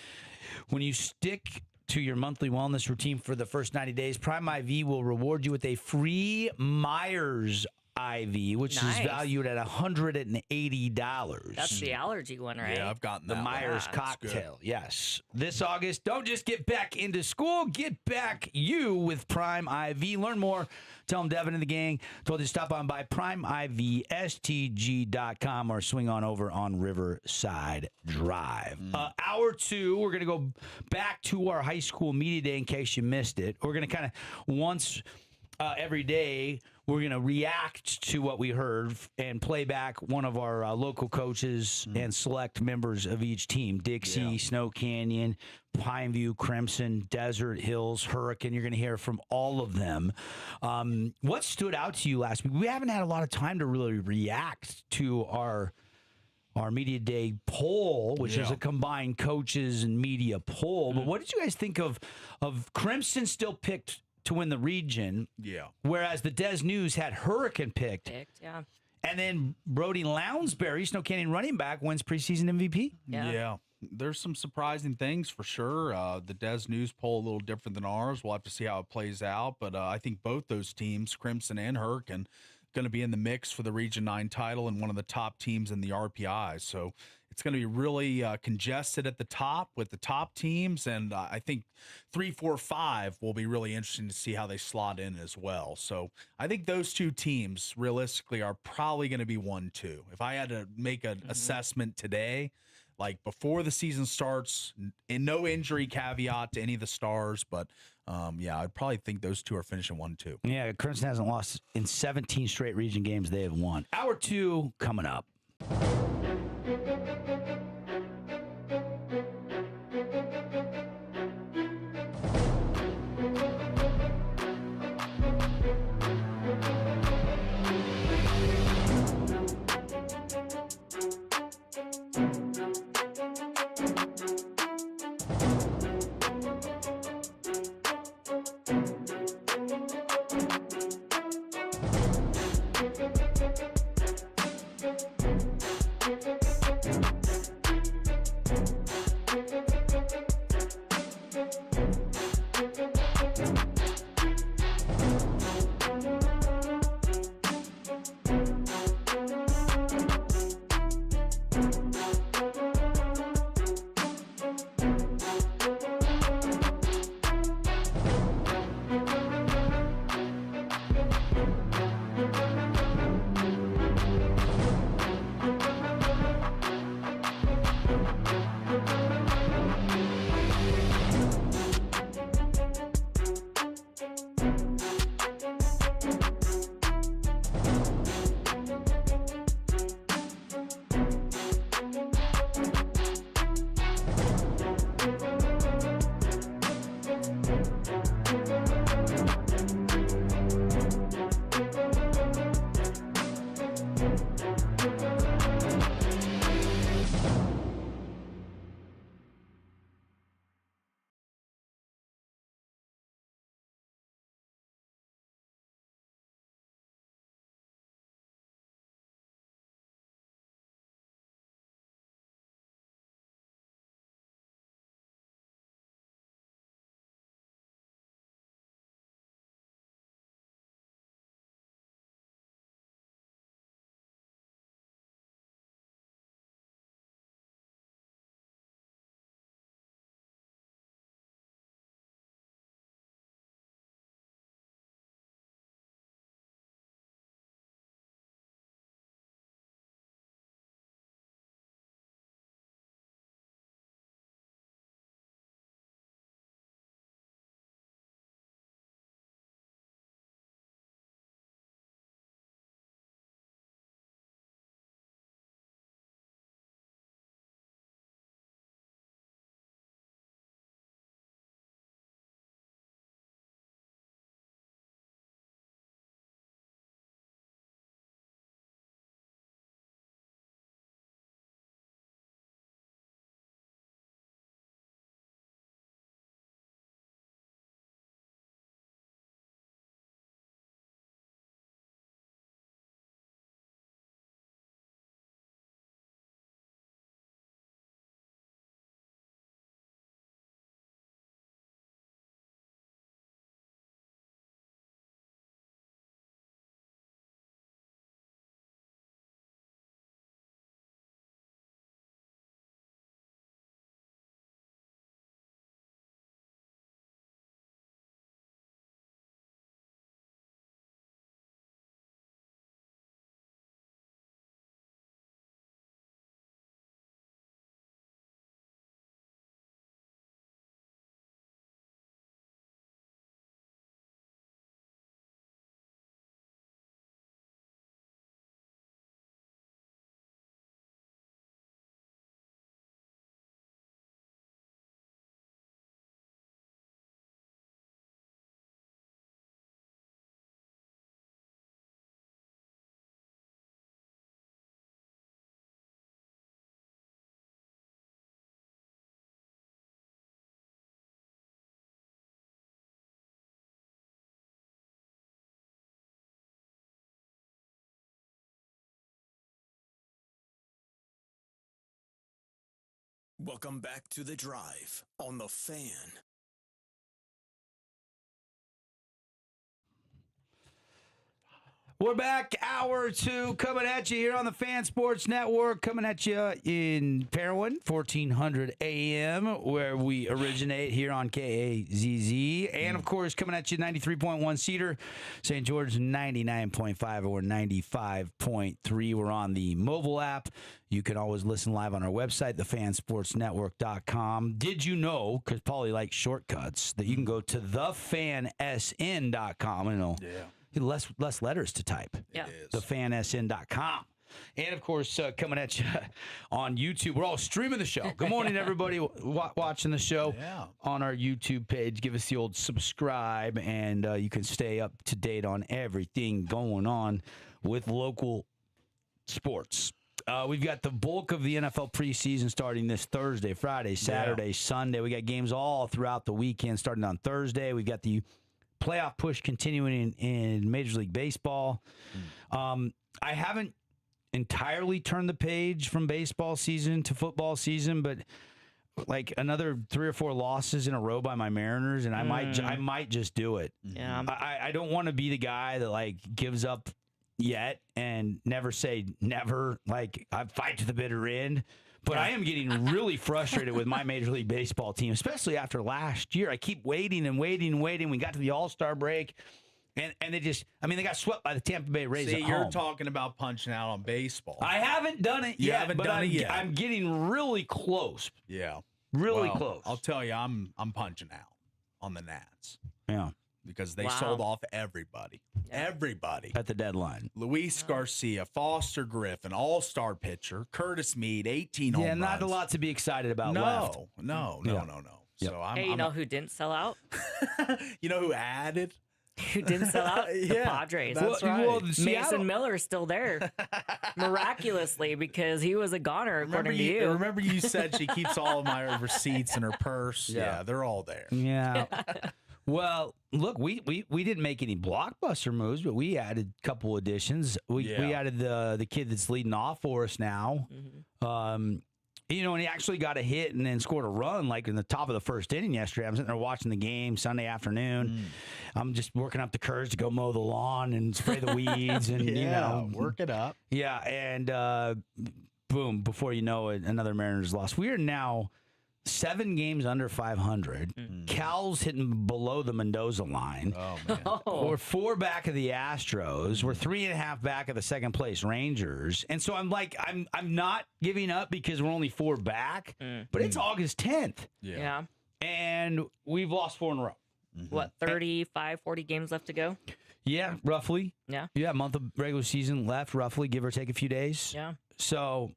when you stick to your monthly wellness routine for the first 90 days, Prime IV will reward you with a free Myers IV, which is valued at $180. That's the allergy one, right? Yeah, I've gotten the Myers cocktail. Yes. This August, don't just get back into school, get back you with Prime IV. Learn more. Tell them Devin and the gang told you to stop on by PrimeIVSTG.com or swing on over on Riverside Drive. Hour 2, we're going to go back to our high school media day in case you missed it. We're going to kind of once every day, we're going to react to what we heard and play back one of our local coaches and select members of each team. Dixie, Snow Canyon, Pineview, Crimson, Desert Hills, Hurricane. You're going to hear from all of them. What stood out to you last week? We haven't had a lot of time to really react to our media day poll, which is a combined coaches and media poll. But what did you guys think of Crimson still picked to win the region? Yeah. Whereas the Des News had Hurricane picked. Yeah. And then Brody Lounsbury, Snow Canyon running back, wins preseason MVP. Yeah. There's some surprising things for sure. The Des News poll a little different than ours. We'll have to see how it plays out. But I think both those teams, Crimson and Hurricane, going to be in the mix for the Region 9 title and one of the top teams in the RPI. So it's going to be really congested at the top with the top teams. And I think 3, 4, 5 will be really interesting to see how they slot in as well. So I think those two teams realistically are probably going to be 1-2. If I had to make an assessment today, like before the season starts, and no injury caveat to any of the stars. But yeah, I'd probably think those two are finishing 1-2. Yeah, Crimson hasn't lost in 17 straight region games. They have won. Hour 2 coming up. Welcome back to The Drive on The Fan. We're back, hour 2, coming at you here on the Fan Sports Network, coming at you in Parowan, 1400 AM, where we originate here on KAZZ. And, of course, coming at you 93.1 Cedar, St. George 99.5 or 95.3. We're on the mobile app. You can always listen live on our website, thefansportsnetwork.com. Did you know, because Paulie likes shortcuts, that you can go to thefansn.com and it'll... Less letters to type. Yeah. Thefansn.com. And, of course, coming at you on YouTube. We're all streaming the show. Good morning, everybody watching the show on our YouTube page. Give us the old subscribe, and you can stay up to date on everything going on with local sports. We've got the bulk of the NFL preseason starting this Thursday, Friday, Saturday, Sunday. We got games all throughout the weekend starting on Thursday. We've got the playoff push continuing in Major League Baseball. I haven't entirely turned the page from baseball season to football season, but like another 3 or 4 losses in a row by my Mariners, and I might just do it. Yeah. I don't want to be the guy that like gives up yet and never say never. Like I fight to the bitter end. But I am getting really frustrated with my Major League Baseball team, especially after last year. I keep waiting and waiting and waiting. We got to the All-Star break, and they just, they got swept by the Tampa Bay Rays. See, at you're home. talking about punching out on baseball. I haven't done it yet. I'm getting really close. Yeah. Really close. I'll tell you, I'm punching out on the Nats. Yeah. Because they sold off everybody. Everybody. At the deadline. Luis Garcia, Foster Griffin, all-star pitcher, Curtis Mead, 18 home runs. Not a lot to be excited about left. No. Yep. So Hey, you know who didn't sell out? You know who added? Who didn't sell out? The Padres. That's right. Mason Miller's still there. Miraculously, because he was a goner, according to you. Remember you said she keeps all of my receipts in her purse? Yeah, they're all there. Yeah. Well, look, we didn't make any blockbuster moves, but we added a couple additions. We added the kid that's leading off for us now. Mm-hmm. And he actually got a hit and then scored a run like in the top of the first inning yesterday. I'm sitting there watching the game Sunday afternoon. I'm just working up the courage to go mow the lawn and spray the weeds and work it up. Yeah, and boom, before you know it, another Mariners loss. We are now 7 games under 500. Cal's hitting below the Mendoza line. Oh, man. We're 4 back of the Astros. We're 3.5 back of the second place Rangers. And so I'm not giving up because we're only 4 back, but it's August 10th. Yeah. And we've lost 4 in a row. What, 35, 40 games left to go? Yeah, roughly. Yeah. Yeah, a month of regular season left, roughly, give or take a few days. Yeah. So,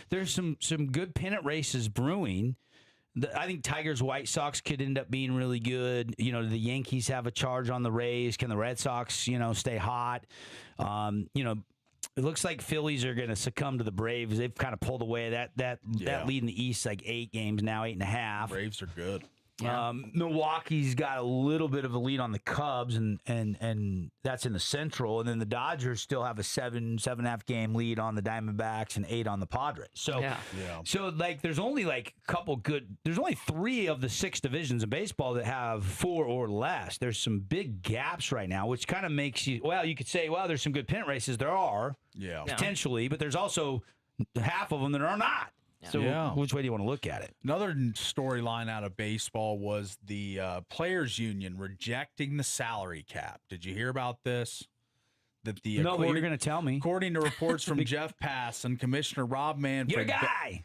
there's some good pennant races brewing. I think Tigers White Sox could end up being really good. The Yankees have a charge on the Rays. Can the Red Sox, stay hot? It looks like Phillies are going to succumb to the Braves. They've kind of pulled away. That lead in the East, like 8 games now, 8.5. Braves are good. Yeah. Milwaukee's got a little bit of a lead on the Cubs, and that's in the Central. And then the Dodgers still have a 7.5 game lead on the Diamondbacks and 8 on the Padres. So, so there's only there's only 3 of the 6 divisions in baseball that have 4 or less. There's some big gaps right now, which kind of makes you could say, there's some good pennant races. There are, potentially, but there's also half of them that are not. So which way do you want to look at it? Another storyline out of baseball was the Players Union rejecting the salary cap. Did you hear about this? But you're going to tell me. According to reports from Jeff Pass and Commissioner Rob Manfred,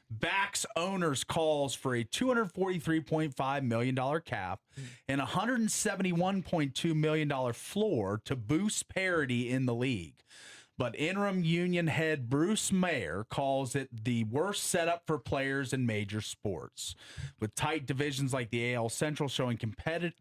backs owners calls for a $243.5 million cap and $171.2 million floor to boost parity in the league. But interim union head Bruce Mayer calls it the worst setup for players in major sports. With tight divisions like the AL Central showing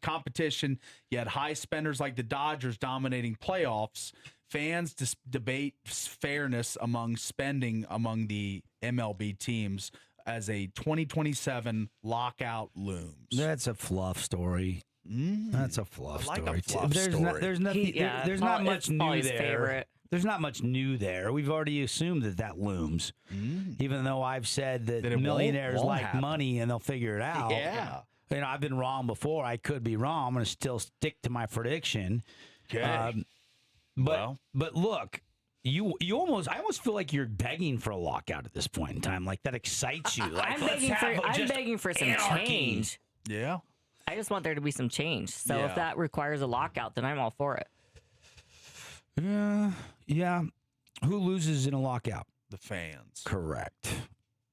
competition, yet high spenders like the Dodgers dominating playoffs, fans debate fairness among spending among the MLB teams as a 2027 lockout looms. That's a fluff story. That's a fluff story. There's nothing. There's not much new there. Favorite. There's not much new there. We've already assumed that looms, even though I've said that millionaires like money and they'll figure it out. Yeah. I've been wrong before. I could be wrong. I'm going to still stick to my prediction. Okay. But look, I almost feel like you're begging for a lockout at this point in time. Like that excites you. Like, I'm begging for some anarchy. change. Yeah. I just want there to be some change. So Yeah. if that requires a lockout, then I'm all for it. Yeah. Who loses in a lockout? The fans. Correct.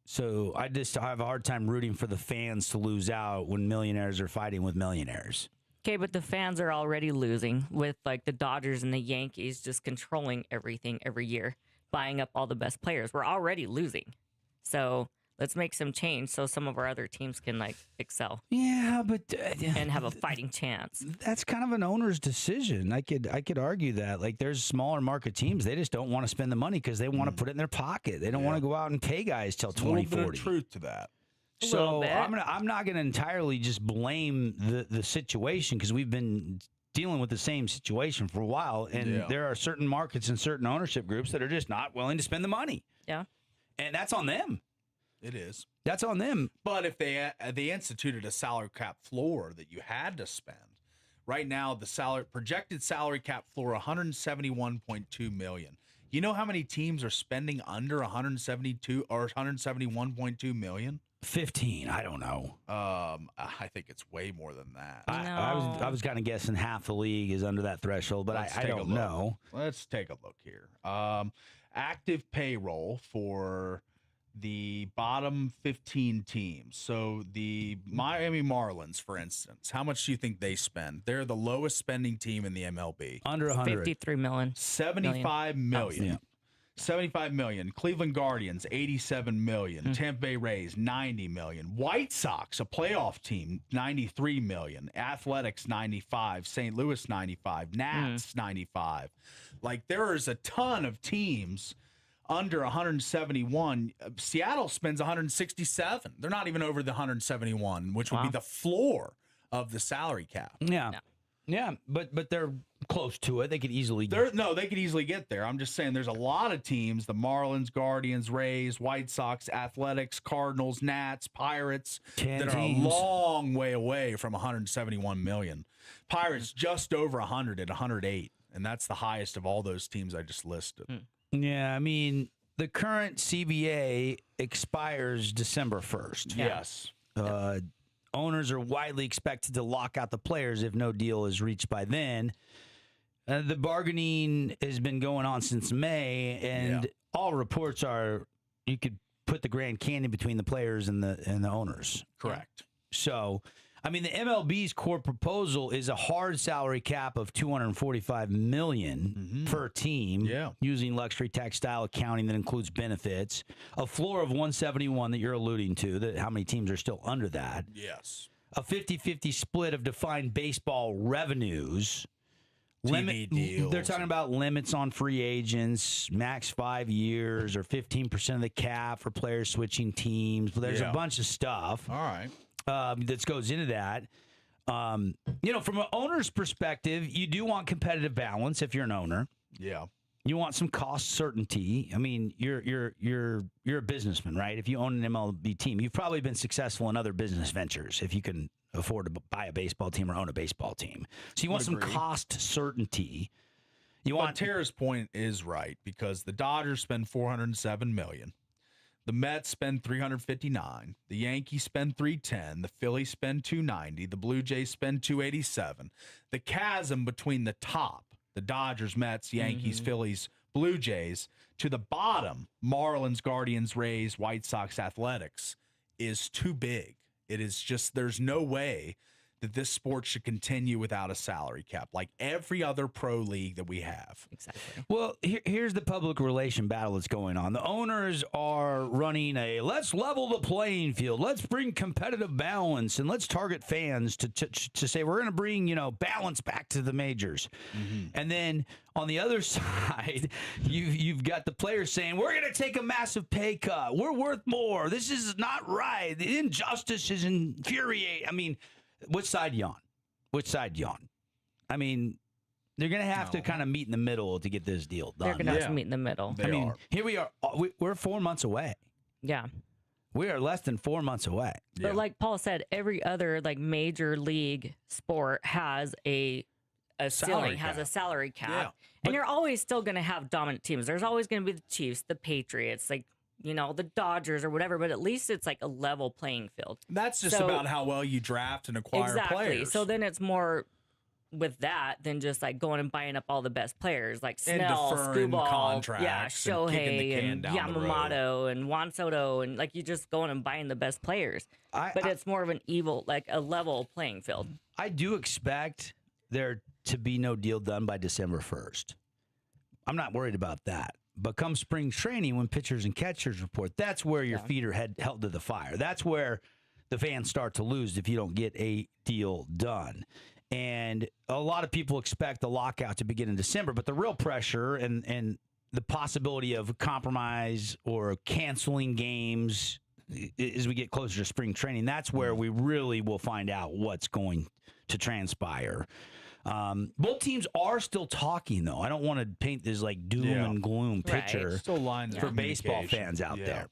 So I have a hard time rooting for the fans to lose out when millionaires are fighting with millionaires. Okay, but the fans are already losing with like the Dodgers and the Yankees just controlling everything every year, buying up all the best players. We're already losing. So let's make some change so some of our other teams can like excel. Yeah, but and have a fighting chance. That's kind of an owner's decision. I could argue that. Like there's smaller market teams, they just don't want to spend the money because they want to put it in their pocket. They don't want to go out and pay guys till 2040. A little bit of truth to that. So I'm not gonna entirely just blame the situation because we've been dealing with the same situation for a while, and there are certain markets and certain ownership groups that are just not willing to spend the money. Yeah, and that's on them. It is. That's on them. But if they instituted a salary cap floor that you had to spend, right now the projected salary cap floor $171.2 million. You know how many teams are spending under 172 or 171.2 million? 15. I don't know. I think it's way more than that. I was kind of guessing half the league is under that threshold, but I don't know. Let's take a look here. Active payroll for the bottom 15 teams. So the Miami Marlins, for instance, how much do you think they spend? They're the lowest spending team in the MLB. Under 100. 53 million. 75 million. Yeah. 75 million. Cleveland Guardians, 87 million. Tampa Bay Rays, 90 million. White Sox, a playoff team, 93 million. Athletics, 95. St. Louis, 95. Nats, 95. Like, there is a ton of teams under 171. Seattle spends 167. They're not even over the 171, which would be the floor of the salary cap. Yeah, but they're close to it. They could easily they could easily get there. I'm just saying there's a lot of teams, the Marlins, Guardians, Rays, White Sox, Athletics, Cardinals, Nats, Pirates, that are a long way away from 171 million. Pirates just over 100 at 108, and that's the highest of all those teams I just listed. Yeah, I mean, the current CBA expires December 1st. Yes. Owners are widely expected to lock out the players if no deal is reached by then. The bargaining has been going on since May, and all reports are you could put the Grand Canyon between the players and the owners. Correct. So, I mean, the MLB's core proposal is a hard salary cap of $245 million per team, using luxury tax style accounting that includes benefits, a floor of 171 that you're alluding to, that how many teams are still under that. Yes. A 50-50 split of defined baseball revenues. TV deals. They're talking about limits on free agents, max 5 years, or 15% of the cap for players switching teams. But there's a bunch of stuff. All right. That goes into that. From an owner's perspective, you do want competitive balance if you're an owner. Yeah. You want some cost certainty. I mean, you're a businessman, right? If you own an MLB team, you've probably been successful in other business ventures if you can afford to buy a baseball team or own a baseball team. So you want some cost certainty. But Tara's point is right, because the Dodgers spend $407 million. The Mets spend $359. The Yankees spend $310. The Phillies spend $290. The Blue Jays spend $287. The chasm between the top, the Dodgers, Mets, Yankees, Phillies, Blue Jays, to the bottom, Marlins, Guardians, Rays, White Sox, Athletics, is too big. It is just, there's no way that this sport should continue without a salary cap, like every other pro league that we have. Exactly. Well, here's the public relation battle that's going on. The owners are running a let's level the playing field, let's bring competitive balance, and let's target fans to say we're going to bring balance back to the majors. And then on the other side, you've got the players saying we're going to take a massive pay cut. We're worth more. This is not right. The injustice is infuriating. I mean, which side you on? Which side you on? I mean, they're going to have to kind of meet in the middle to get this deal done. They're going to have to meet in the middle. They are. Here we are. We're 4 months away. Yeah. We are less than 4 months away. But like Paul said, every other like major league sport has a a ceiling, has a salary cap. And you're always still going to have dominant teams. There's always going to be the Chiefs, the Patriots, like, the Dodgers or whatever, but at least it's like a level playing field. That's just about how well you draft and acquire players. So then it's more with that than just like going and buying up all the best players like Snell, Skubal, Shohei, and Yamamoto and Juan Soto, and like you just going and buying the best players. But it's more of a level playing field. I do expect there to be no deal done by December 1st. I'm not worried about that. But come spring training, when pitchers and catchers report, that's where your feet are held to the fire. That's where the fans start to lose if you don't get a deal done. And a lot of people expect the lockout to begin in December, but the real pressure and the possibility of compromise or canceling games as we get closer to spring training, that's where we really will find out what's going to transpire. Both teams are still talking, though. I don't want to paint this like doom and gloom picture for baseball fans out there.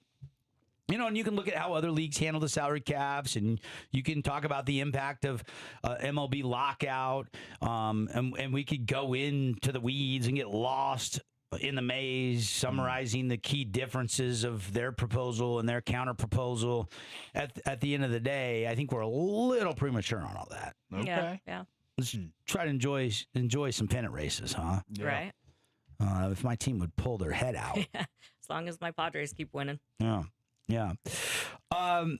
And you can look at how other leagues handle the salary caps, and you can talk about the impact of MLB lockout, and we could go into the weeds and get lost in the maze, summarizing the key differences of their proposal and their counter proposal. At the end of the day, I think we're a little premature on all that. Okay. Yeah. Let's try to enjoy some pennant races, huh? Yeah. Right. If my team would pull their head out. As long as my Padres keep winning. Yeah. I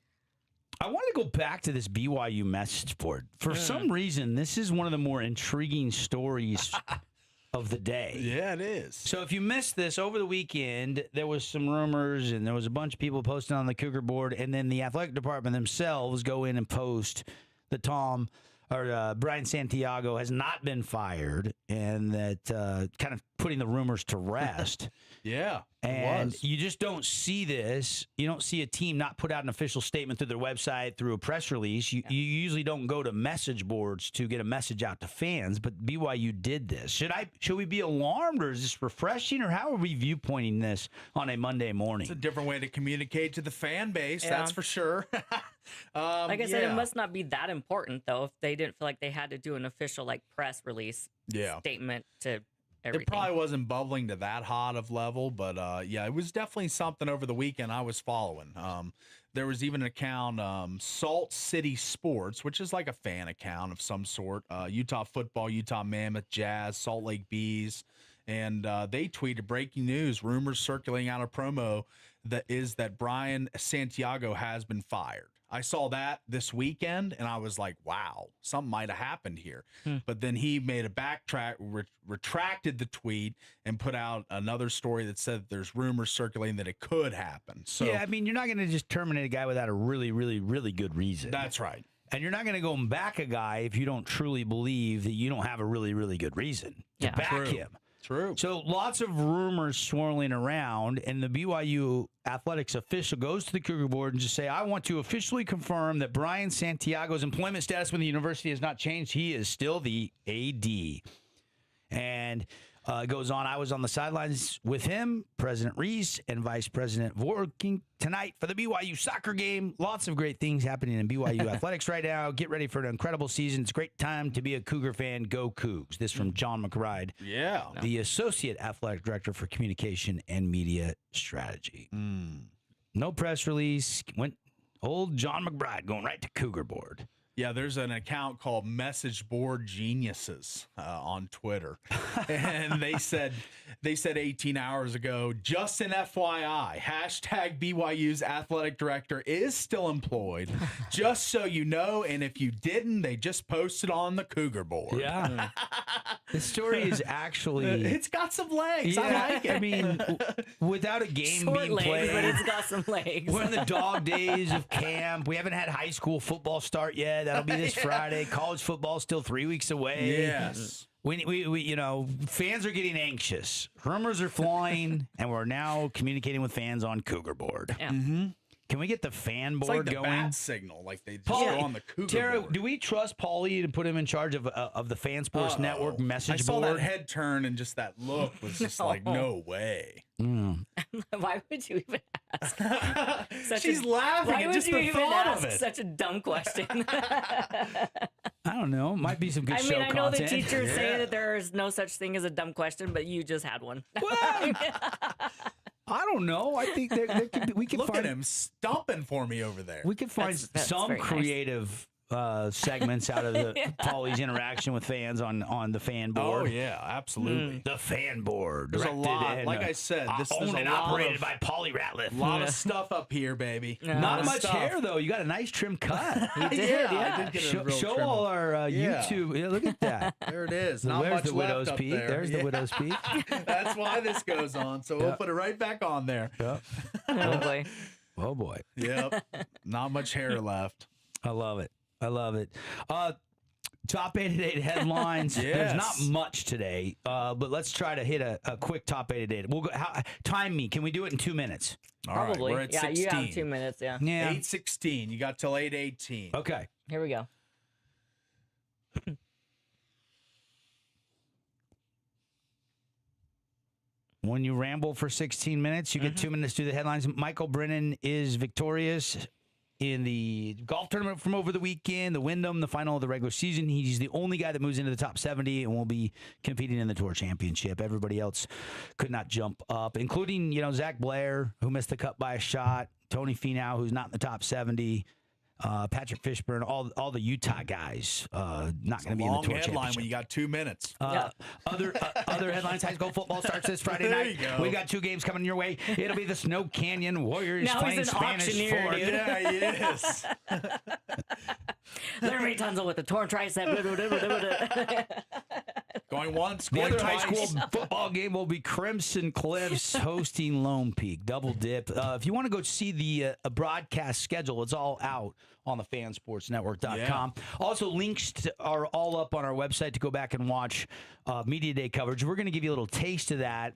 want to go back to this BYU message board. For some reason, this is one of the more intriguing stories of the day. Yeah, it is. So if you missed this, over the weekend, there was some rumors, and there was a bunch of people posting on the Cougar board, and then the athletic department themselves go in and post that Brian Santiago has not been fired, and that kind of putting the rumors to rest. And you just don't see this. You don't see a team not put out an official statement through their website, through a press release. You usually don't go to message boards to get a message out to fans, but BYU did this. Should we be alarmed, or is this refreshing, or how are we viewpointing this on a Monday morning? It's a different way to communicate to the fan base, that's for sure. Like I said, it must not be that important, though, if they didn't feel like they had to do an official press release statement to everything. It probably wasn't bubbling to that hot of level, but it was definitely something over the weekend I was following. There was even an account, Salt City Sports, which is like a fan account of some sort. Utah football, Utah Mammoth, Jazz, Salt Lake Bees. And they tweeted breaking news, rumors circulating out a promo that Brian Santiago has been fired. I saw that this weekend, and I was like, wow, something might have happened here. But then he made a backtrack, retracted the tweet, and put out another story that said there's rumors circulating that it could happen. So yeah, I mean, you're not going to just terminate a guy without a really, really, really good reason. That's right. And you're not going to go back a guy if you don't truly believe that you don't have a really, really good reason to back him. True. So lots of rumors swirling around, and the BYU athletics official goes to the Cougar board and just say, I want to officially confirm that Brian Santiago's employment status with the university has not changed. He is still the AD. And it goes on, I was on the sidelines with him, President Reese, and Vice President Vorking tonight for the BYU soccer game. Lots of great things happening in BYU athletics right now. Get ready for an incredible season. It's a great time to be a Cougar fan. Go Cougs. This from John McBride, the Associate Athletic Director for Communication and Media Strategy. No press release. Old John McBride going right to Cougar board. Yeah, there's an account called Message Board Geniuses on Twitter, and they said 18 hours ago, just an FYI, hashtag BYU's athletic director is still employed, just so you know, and if you didn't, they just posted on the Cougar board. Yeah. The story is actually... It's got some legs. Yeah, I like it. I mean, without a game Short being legs, played... but it's got some legs. We're in the dog days of camp. We haven't had high school football start yet. That'll be this Friday. College football still 3 weeks away. Yes. We fans are getting anxious. Rumors are flying, and we're now communicating with fans on Cougar board. Yeah. Can we get the fan It's board like the going? bat signal, like they just go on the Cougar Tara, board. do we trust Paulie to put him in charge of the Fan Sports Network message board? I saw that head turn, and just that look was just like, no way. Why would you even ask? She's laughing Why at would just you the even thought ask of it. such a dumb question? I don't know. Might be some good I show mean, I know the content. teachers say that there is no such thing as a dumb question, but you just had one. Well, I don't know. I think there could be, we could Look find at him stomping for me over there. we could find That's some very nice. creative segments out of the Paulie's interaction with fans on the fan board. Oh yeah, absolutely. The fan board. There's a directed lot. and, Like I said, there's owned a and lot operated of- by Paulie Ratliff. A lot of stuff up here, baby. Yeah. Lot Not of much stuff. hair though. You got a nice trim cut. You did, yeah, I did get a show real show trim. all our Yeah. YouTube. Yeah, look at that. There it is. There's Not much the left widow's up peak. there. There's the Yeah. widow's peak. That's why this goes on. So we'll put it right back on there. Yep. Oh boy. Oh boy. Yep. Not much hair left. I love it. I love it. Top 88 headlines. There's Yes. not much today, but let's try to hit a quick top 88. We'll go. Time me. Can we do it in 2 minutes? All right, Probably. we're at Yeah, 16. you have 2 minutes. Yeah. Yeah. 8:16. You got till 8:18. Okay. Here we go. When you ramble for 16 minutes, you get 2 minutes to do the headlines. Michael Brennan is victorious in the golf tournament from over the weekend, the Wyndham, the final of the regular season. He's the only guy that moves into the top 70 and will be competing in the Tour Championship. Everybody else could not jump up, including, Zach Blair, who missed the cut by a shot, Tony Finau, who's not in the top 70, Patrick Fishburne, all the Utah guys not going to be in the Long Tour headline Championship. when you got 2 minutes. Other headlines: high school football starts this Friday There night. you go. We got 2 games coming your way. It'll be the Snow Canyon Warriors Now playing he's an Spanish auctioneer, Fort. dude. Yeah, he is. Larry Tunzel with the torn tricep. Going once, The going other high twice. school football game will be Crimson Cliffs hosting Lone Peak. Double dip. If you want to go see the broadcast schedule, it's all out on the fansportsnetwork.com. Also, links are all up on our website to go back and watch Media Day coverage. We're going to give you a little taste of that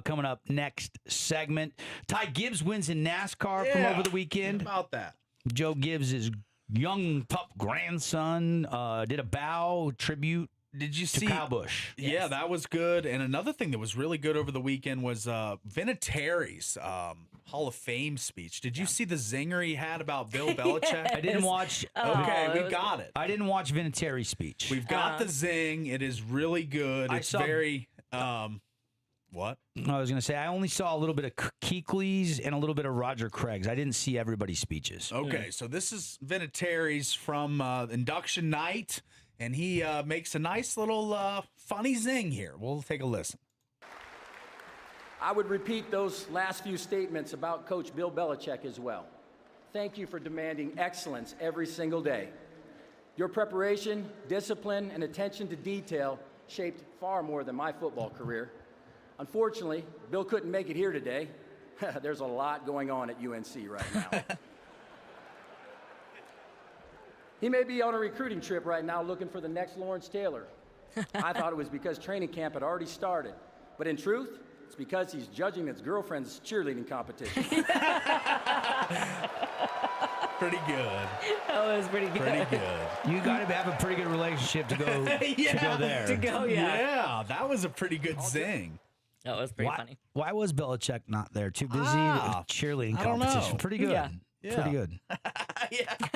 coming up next segment. Ty Gibbs wins in NASCAR from over the weekend. How about that? Joe Gibbs' young pup grandson did a bow tribute Did you to see Kyle Busch. Yeah, that was good. And another thing that was really good over the weekend was Vinatieri's Hall of Fame speech. Did you see the zinger he had about Bill Belichick? I didn't watch. Okay, Oh, we got it. I didn't watch Vinatieri's speech. We've got the zing. It is really good. I It's saw- very what? I was going to say I only saw a little bit of Kuechly's and a little bit of Roger Craig's. I didn't see everybody's speeches. Okay, so this is Vinatieri's from induction night, and he makes a nice little funny zing here. We'll take a listen. I would repeat those last few statements about Coach Bill Belichick as well. Thank you for demanding excellence every single day. Your preparation, discipline, and attention to detail shaped far more than my football career. Unfortunately, Bill couldn't make it here today. There's a lot going on at UNC right now. He may be on a recruiting trip right now looking for the next Lawrence Taylor. I thought it was because training camp had already started. But in truth, it's because he's judging his girlfriend's cheerleading competition. Pretty good. That was pretty good. Pretty good. You got to have a pretty good relationship to go to go there. To go, yeah. Yeah, that was a pretty good zing. That was pretty funny. Why was Belichick not there? Too busy Ah, with cheerleading I don't know. competition. Pretty good. Yeah. Pretty good.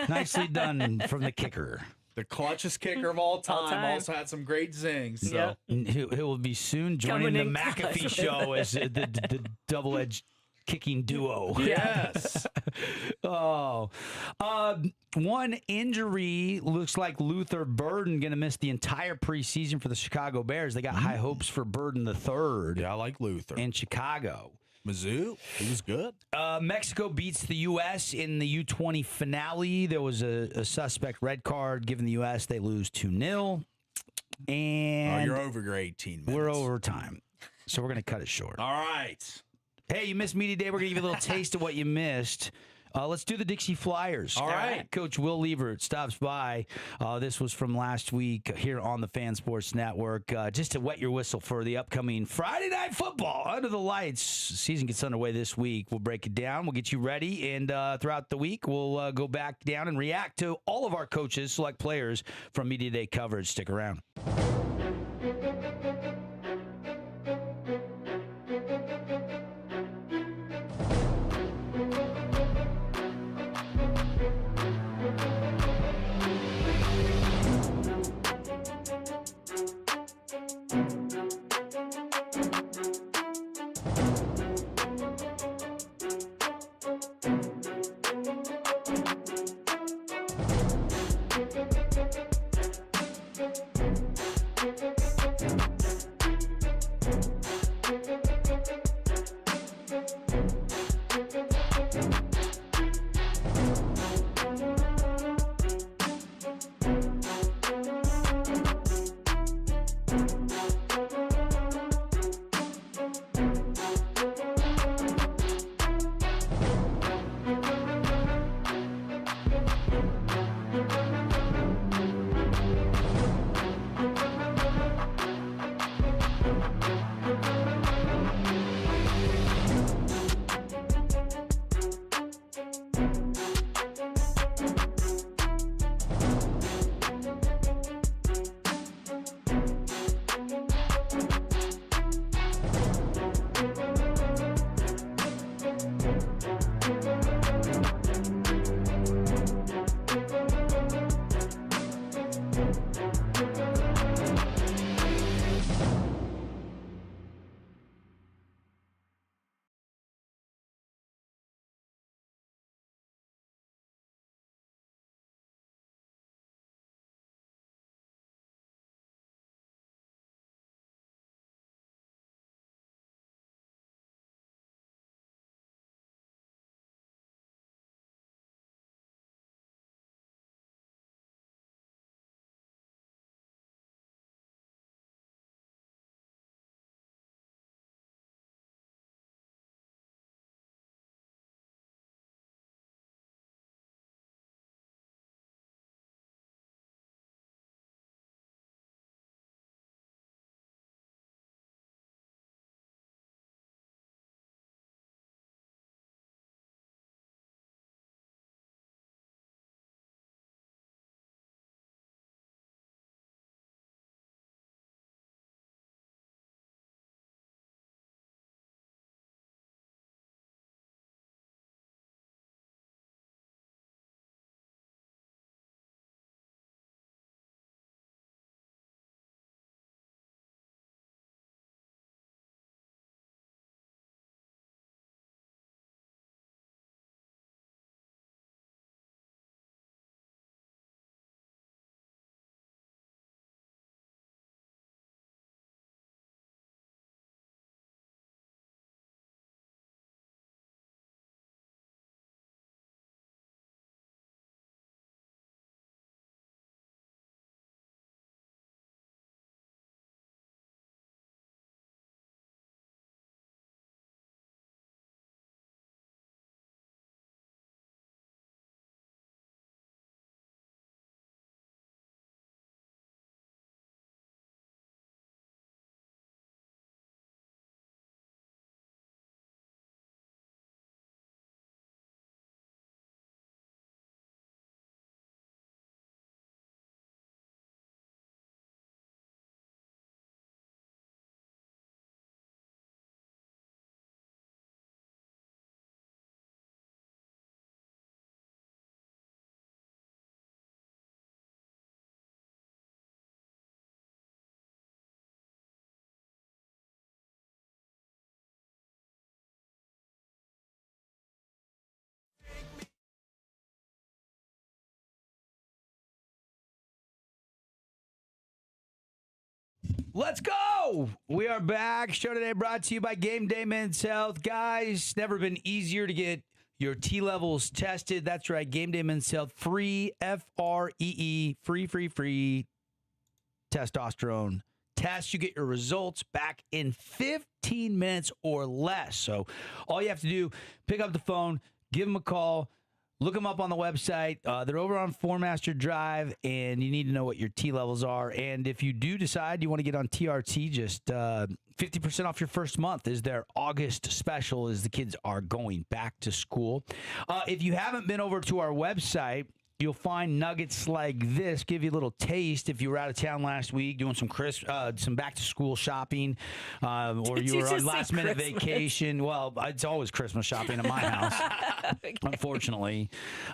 Nicely done from the kicker. The clutchest kicker of all time, time. also had some great zings. So. Yep. And Who will be soon joining Coming the in McAfee clutch. show as the double-edged kicking duo. Yes. One injury looks like Luther Burden going to miss the entire preseason for the Chicago Bears. They got high hopes for Burden III Yeah, I like Luther. in Chicago. Mizzou, he was good. Mexico beats the U.S. in the U20 finale. There was a suspect red card given the U.S. They lose 2-0. And you're over your 18 minutes. we're over time. So we're going to cut it short. All right. Hey, you missed Media Day. We're going to give you a little taste of what you missed. Let's do the Dixie Flyers. All right. Coach Will Lievert stops by. This was from last week here on the Fan Sports Network. Just to wet your whistle for the upcoming Friday Night Football Under the Lights. Season gets underway this week. We'll break it down. We'll get you ready. And throughout the week, we'll go back down and react to all of our coaches, select players from Media Day coverage. Stick around. Let's go. We are back. Show today brought to you by Game Day Men's Health. Guys, never been easier to get your T levels tested. That's right. Game Day Men's Health. Free, Free, free testosterone test. You get your results back in 15 minutes or less. So all you have to do, pick up the phone, give them a call, look them up on the website. They're over on Formaster Drive, and you need to know what your T levels are. And if you do decide you want to get on TRT, just 50% off your first month is their August special as the kids are going back to school. If you haven't been over to our website, you'll find nuggets like this, give you a little taste if you were out of town last week doing some back-to-school shopping, or you were on last-minute vacation. Well, it's always Christmas shopping at my house, okay. Unfortunately.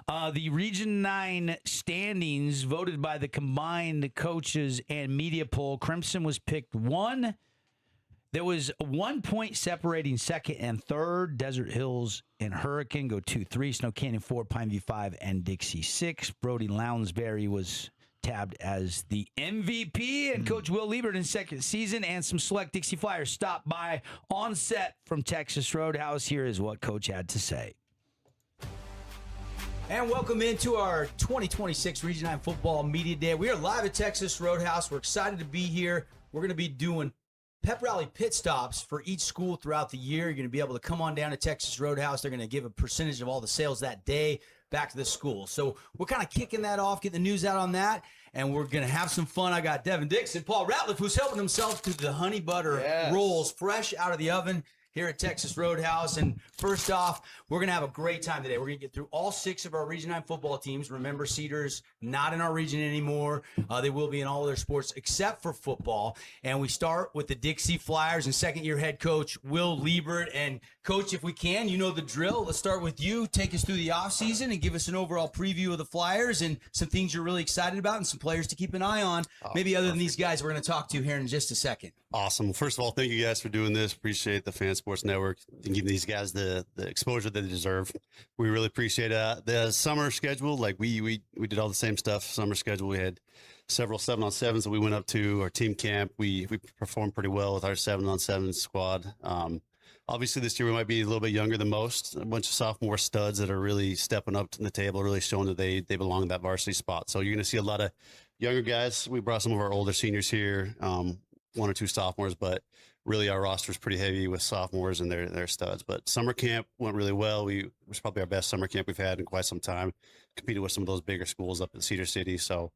The Region 9 standings voted by the combined coaches and media poll, Crimson was picked 1. There was 1 point separating second and third. Desert Hills and Hurricane go 2-3. Snow Canyon 4, Pineview 5, and Dixie 6. Brody Lounsbury was tabbed as the MVP. And Coach Will Liebert in second season. And some select Dixie Flyers stopped by on set from Texas Roadhouse. Here is what Coach had to say. And welcome into our 2026 Region 9 Football Media Day. We are live at Texas Roadhouse. We're excited to be here. We're going to be doing pep rally pit stops for each school throughout the year. You're going to be able to come on down to Texas Roadhouse. They're going to give a percentage of all the sales that day back to the school. So we're kind of kicking that off, getting the news out on that, and we're going to have some fun. I got Devin, Dixon, Paul Ratliff, who's helping himself to the honey butter rolls fresh out of the oven here at Texas Roadhouse. And first off, we're going to have a great time today. We're going to get through all 6 of our Region 9 football teams. Remember, Cedar's not in our region anymore. They will be in all other sports except for football. And we start with the Dixie Flyers and second-year head coach Will Liebert. And, Coach, if we can, you know the drill. Let's start with you. Take us through the offseason and give us an overall preview of the Flyers and some things you're really excited about and some players to keep an eye on, maybe other than these guys we're going to talk to here in just a second. Awesome. Well, first of all, thank you guys for doing this. Appreciate the Fan Sports Network and giving these guys the exposure that they deserve. We really appreciate the summer schedule. Like we did all the same stuff. Summer schedule. We had several 7-on-7s that we went up to. Our team camp. We performed pretty well with our 7-on-7 squad. Obviously, this year we might be a little bit younger than most. A bunch of sophomore studs that are really stepping up to the table, really showing that they belong in that varsity spot. So you're going to see a lot of younger guys. We brought some of our older seniors here, 1 or 2 sophomores, but really our roster is pretty heavy with sophomores and their studs. But summer camp went really well. It was probably our best summer camp we've had in quite some time. Competed with some of those bigger schools up in Cedar City. So,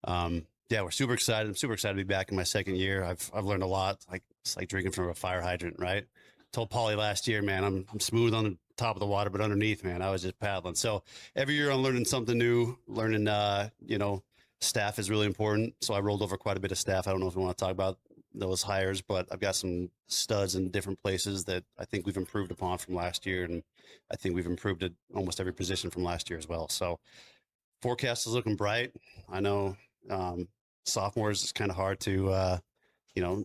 we're super excited. I'm super excited to be back in my second year. I've learned a lot. It's like drinking from a fire hydrant, right? Told Paulie last year, man, I'm smooth on the top of the water, but underneath, man, I was just paddling. So every year I'm learning something new, staff is really important. So I rolled over quite a bit of staff. I don't know if we want to talk about those hires, but I've got some studs in different places that I think we've improved upon from last year. And I think we've improved at almost every position from last year as well. So forecast is looking bright. I know sophomores, it's kind of hard to,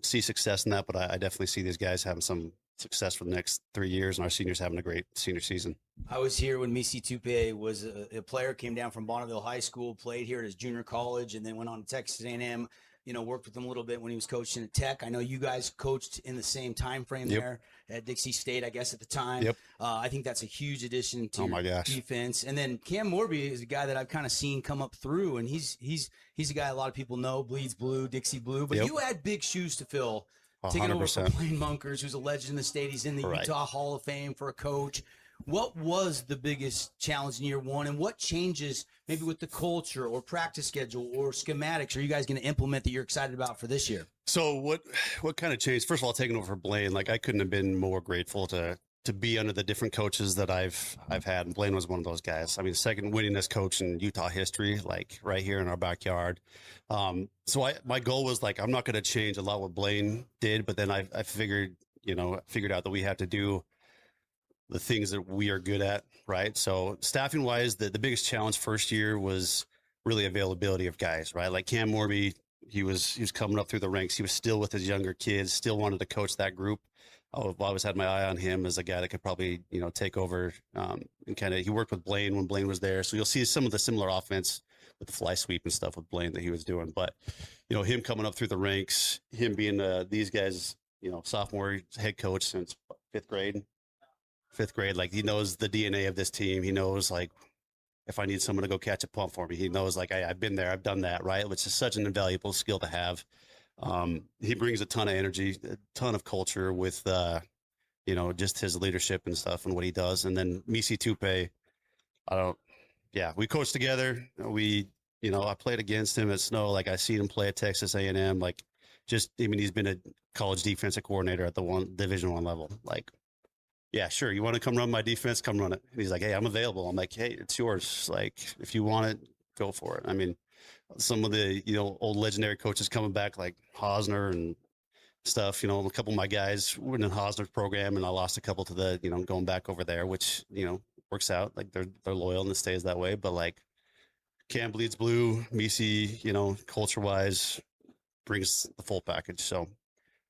see success in that, but I definitely see these guys having some success for the next 3 years, and our seniors having a great senior season. I was here when Misi Tupe was a player, came down from Bonneville High School, played here at his junior college, and then went on to Texas A&M. Worked with him a little bit when he was coaching at Tech. I know you guys coached in the same time frame there at Dixie State, I guess, at the time. Yep. I think that's a huge addition to your defense. And then Cam Morby is a guy that I've kind of seen come up through, and he's a guy a lot of people know, bleeds blue, Dixie blue. But you had big shoes to fill. 100%. Taking over from Blaine Munkers, who's a legend in the state. He's in the Utah Hall of Fame for a coach. What was the biggest challenge in year one, and what changes maybe with the culture or practice schedule or schematics are you guys going to implement that you're excited about for this year? So what kind of changed? First of all, taking over for Blaine, like I couldn't have been more grateful to be under the different coaches that I've had, and Blaine was one of those guys. I mean, second winningest coach in Utah history, like right here in our backyard. So my goal was like, I'm not going to change a lot what Blaine did, but then I figured out that we have to do the things that we are good at, right? So staffing wise, the biggest challenge first year was really availability of guys, right? Like Cam Morby, he was coming up through the ranks. He was still with his younger kids, still wanted to coach that group. I've always had my eye on him as a guy that could probably, take over and he worked with Blaine when Blaine was there. So you'll see some of the similar offense with the fly sweep and stuff with Blaine that he was doing. But, him coming up through the ranks, him being these guys, sophomore head coach since fifth grade, like he knows the DNA of this team. He knows like if I need someone to go catch a punt for me, he knows like I've been there, I've done that, right? Which is such an invaluable skill to have. He brings a ton of energy, a ton of culture with, just his leadership and stuff and what he does. And then Misi Tupe, we coached together. I played against him at Snow. Like I seen him play at Texas A&M. Like he's been a college defensive coordinator at the Division I level. Like, yeah, sure. You want to come run my defense? Come run it. And he's like, hey, I'm available. I'm like, hey, it's yours. Like, if you want it, go for it. I mean, some of the, old legendary coaches coming back like Hosner and stuff, a couple of my guys were in Hosner's program and I lost a couple to the, going back over there, which, works out. Like they're loyal and it stays that way. But like Cam bleeds blue, Misi, culture wise brings the full package. So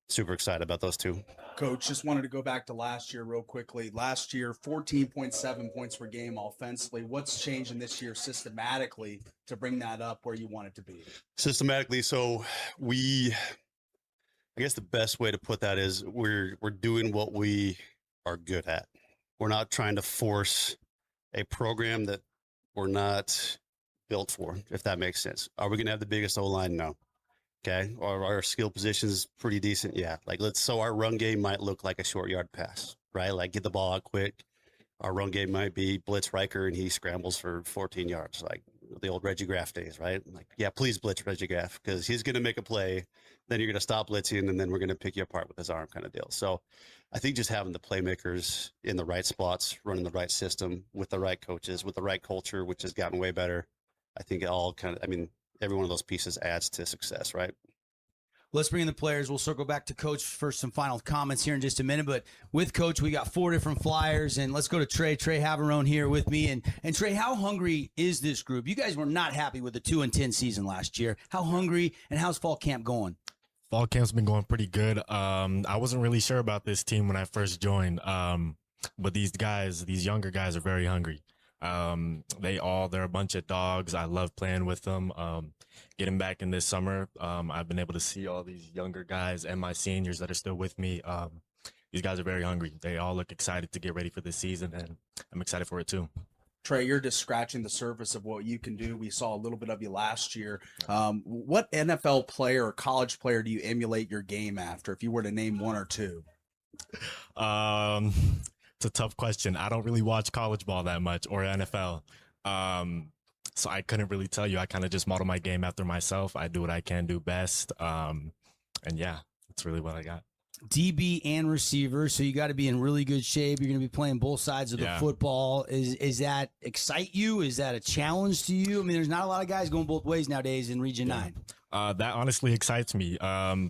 super excited about those two. Coach, just wanted to go back to last year real quickly. Last year, 14.7 points per game offensively. What's changing this year systematically to bring that up where you want it to be? Systematically, so I guess the best way to put that is we're doing what we are good at. We're not trying to force a program that we're not built for, if that makes sense. Are we going to have the biggest O-line? No. Okay. Are our skill positions pretty decent? Yeah. Like so our run game might look like a short yard pass, right? Like get the ball out quick. Our run game might be blitz Riker and he scrambles for 14 yards, like the old Reggie Graff days, right? Like, yeah, please blitz Reggie Graff because he's going to make a play. Then you're going to stop blitzing and then we're going to pick you apart with his arm kind of deal. So I think just having the playmakers in the right spots, running the right system with the right coaches, with the right culture, which has gotten way better. I think it all every one of those pieces adds to success, right? Let's bring in the players. We'll circle back to Coach for some final comments here in just a minute. But with Coach, we got 4 different flyers. And let's go to Trey. Trey Haverone here with me. And Trey, how hungry is this group? You guys were not happy with the 2-10 season last year. How hungry and how's fall camp going? Fall camp's been going pretty good. I wasn't really sure about this team when I first joined. But these younger guys are very hungry. They're a bunch of dogs. I love playing with them. Getting back in this summer, I've been able to see all these younger guys and my seniors that are still with me. These guys are very hungry. They all look excited to get ready for this season, and I'm excited for it too. Trey, you're just scratching the surface of what you can do. We saw a little bit of you last year. What NFL player or college player do you emulate your game after, if you were to name one or two? It's a tough question. I don't really watch college ball that much or NFL. So I couldn't really tell you. I kind of just model my game after myself. I do what I can do best. And yeah, that's really what I got. DB and receiver, so you got to be in really good shape. You're going to be playing both sides of the football. Is that excite you? Is that a challenge to you? I mean, there's not a lot of guys going both ways nowadays in Region 9. That honestly excites me.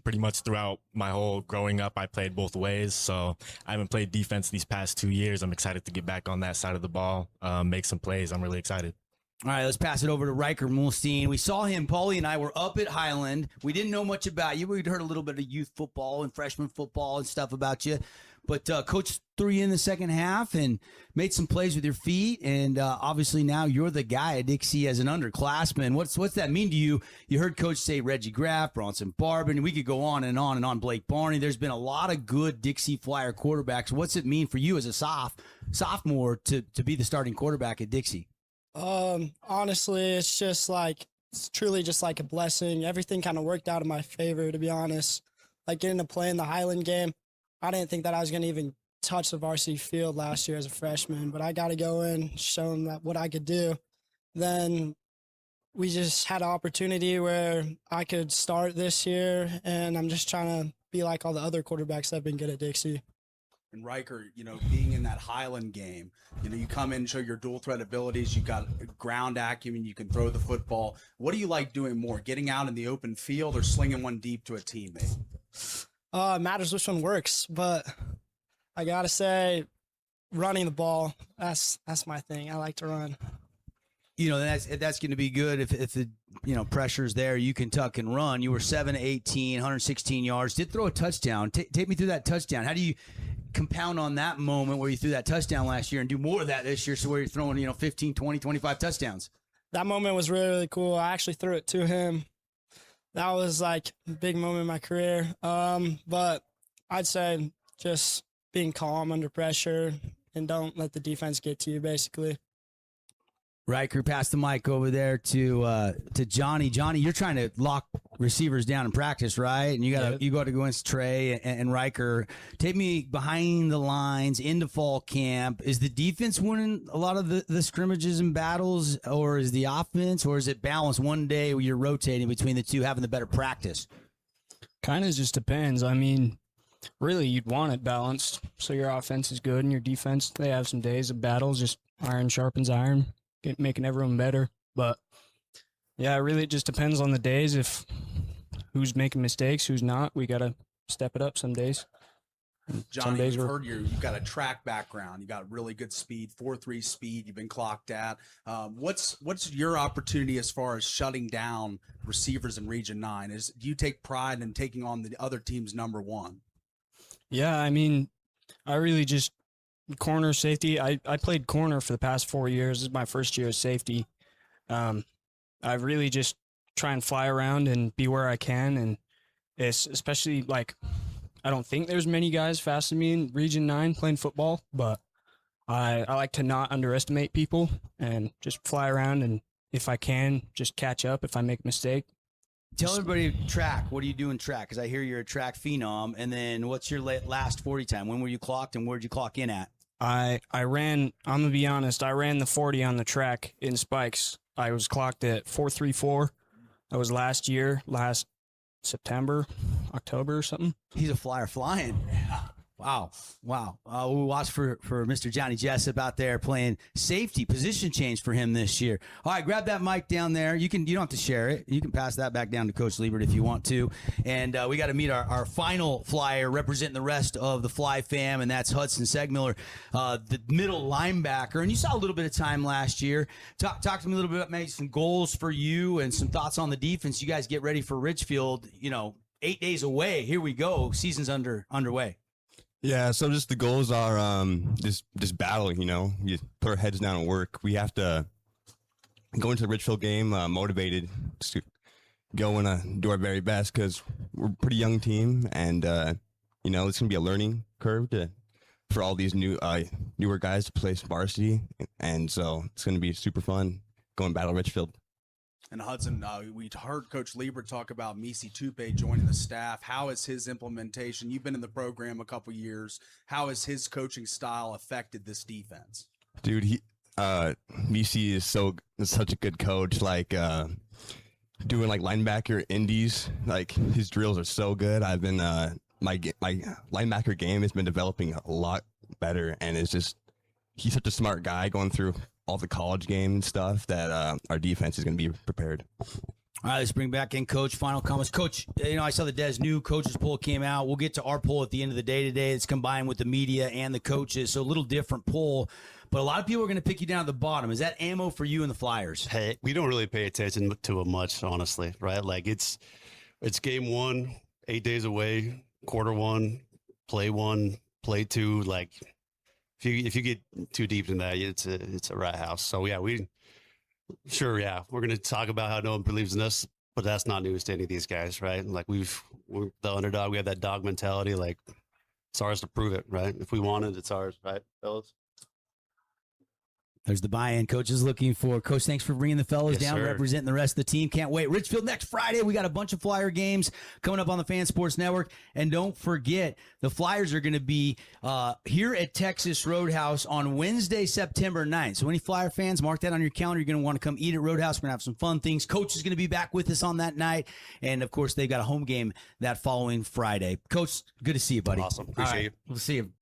Pretty much throughout my whole growing up, I played both ways. So I haven't played defense these past 2 years. I'm excited to get back on that side of the ball, make some plays. I'm really excited. All right, let's pass it over to Riker Mulstein. We saw him, Paulie and I were up at Highland. We didn't know much about you. We'd heard a little bit of youth football and freshman football and stuff about you. But Coach threw you in the second half and made some plays with your feet. And obviously now you're the guy at Dixie as an underclassman. What's that mean to you? You heard Coach say Reggie Graff, Bronson Barber, and we could go on and on and on. Blake Barney. There's been a lot of good Dixie Flyer quarterbacks. What's it mean for you as a sophomore to be the starting quarterback at Dixie? Honestly, it's truly just like a blessing. Everything kind of worked out in my favor, to be honest. Like getting to play in the Highland game, I didn't think that I was going to even touch the varsity field last year as a freshman, but I got to go in, show them what I could do. Then we just had an opportunity where I could start this year, and I'm just trying to be like all the other quarterbacks that have been good at Dixie. And Riker, being in that Highland game, you come in and show your dual threat abilities. You got ground acumen. You can throw the football. What do you like doing more, getting out in the open field or slinging one deep to a teammate? It matters which one works, but I got to say running the ball, that's my thing. I like to run. That's going to be good if the pressure's there. You can tuck and run. You were 7-18, 116 yards. Did throw a touchdown. Take me through that touchdown. How do you compound on that moment where you threw that touchdown last year and do more of that this year, so where you're throwing 15, 20, 25 touchdowns? that moment was really, really cool. I actually threw it to him. That was like a big moment in my career. But I'd say just being calm under pressure and don't let the defense get to you, basically. Riker, pass the mic over there to Johnny. Johnny, you're trying to lock receivers down in practice, right? And you got to go against Trey and Riker. Take me behind the lines into fall camp. Is the defense winning a lot of the scrimmages and battles, or is the offense, or is it balanced? One day where you're rotating between the two, having the better practice? Kind of just depends. I mean, really, you'd want it balanced so your offense is good and your defense, they have some days of battles, just iron sharpens iron. Making everyone better. But yeah, really it just depends on the days. If who's making mistakes, who's not, we got to step it up some days. Johnny, I've heard you've got a track background. You got really good speed, 4.3 speed. You've been clocked at. What's your opportunity as far as shutting down receivers in Region 9? Do you take pride in taking on the other team's number one? Yeah, I mean, I really just corner safety. I played corner for the past 4 years. This is my first year as safety. I really just try and fly around and be where I can. And it's especially like, I don't think there's many guys faster than me in Region 9 playing football, but I like to not underestimate people and just fly around. And if I can, just catch up if I make a mistake. Tell everybody track. What do you do in track? Because I hear you're a track phenom. And then what's your last 40 time? When were you clocked and where did you clock in at? I ran, I'm going to be honest, I ran the 40 on the track in spikes. I was clocked at 4.34. That was last September, October or something. He's a flyer flying. Wow. We watched for Mr. Johnny Jessup out there playing safety, position change for him this year. All right, grab that mic down there. You don't have to share it. You can pass that back down to Coach Liebert if you want to. And we got to meet our final flyer representing the rest of the Fly fam, and that's Hudson Segmiller, the middle linebacker. And you saw a little bit of time last year. Talk to me a little bit about maybe some goals for you and some thoughts on the defense. You guys get ready for Richfield, 8 days away. Here we go. Season's underway. Yeah, so just the goals are just battling, you put our heads down and work. We have to go into the Richfield game motivated to go and do our very best because we're a pretty young team and, it's going to be a learning curve for all these newer guys to play varsity. And so it's going to be super fun going battle Richfield. And Hudson, we heard Coach Liebert talk about Misi Tupe joining the staff. How is his implementation? You've been in the program a couple years. How has his coaching style affected this defense? Dude, Misi is such a good coach. Like doing like linebacker indies, like his drills are so good. I've been my linebacker game has been developing a lot better, and he's such a smart guy going through all the college game and stuff that our defense is going to be prepared. All right, let's bring back in Coach. Final comments. Coach, I saw the Des new coaches poll came out. We'll get to our poll at the end of the day today. It's combined with the media and the coaches, so a little different poll. But a lot of people are going to pick you down at the bottom. Is that ammo for you and the Flyers? Hey, we don't really pay attention to it much, honestly, right? Like it's game 1, 8 days away, quarter 1, play 2, like – If you get too deep in that, it's a rat house. So yeah, we're going to talk about how no one believes in us, but that's not news to any of these guys, right? Like we're the underdog. We have that dog mentality. Like it's ours to prove it, right? If we want it, it's ours, right, fellas? There's the buy-in Coach is looking for. Coach, thanks for bringing the fellas Yes, down, sir. representing the rest of the team. Can't wait. Richfield next Friday. We got a bunch of Flyer games coming up on the Fan Sports Network. And don't forget, the Flyers are going to be here at Texas Roadhouse on Wednesday, September 9th. So any Flyer fans, mark that on your calendar. You're going to want to come eat at Roadhouse. We're going to have some fun things. Coach is going to be back with us on that night. And, of course, they've got a home game that following Friday. Coach, good to see you, buddy. Awesome. Appreciate you. We'll see you.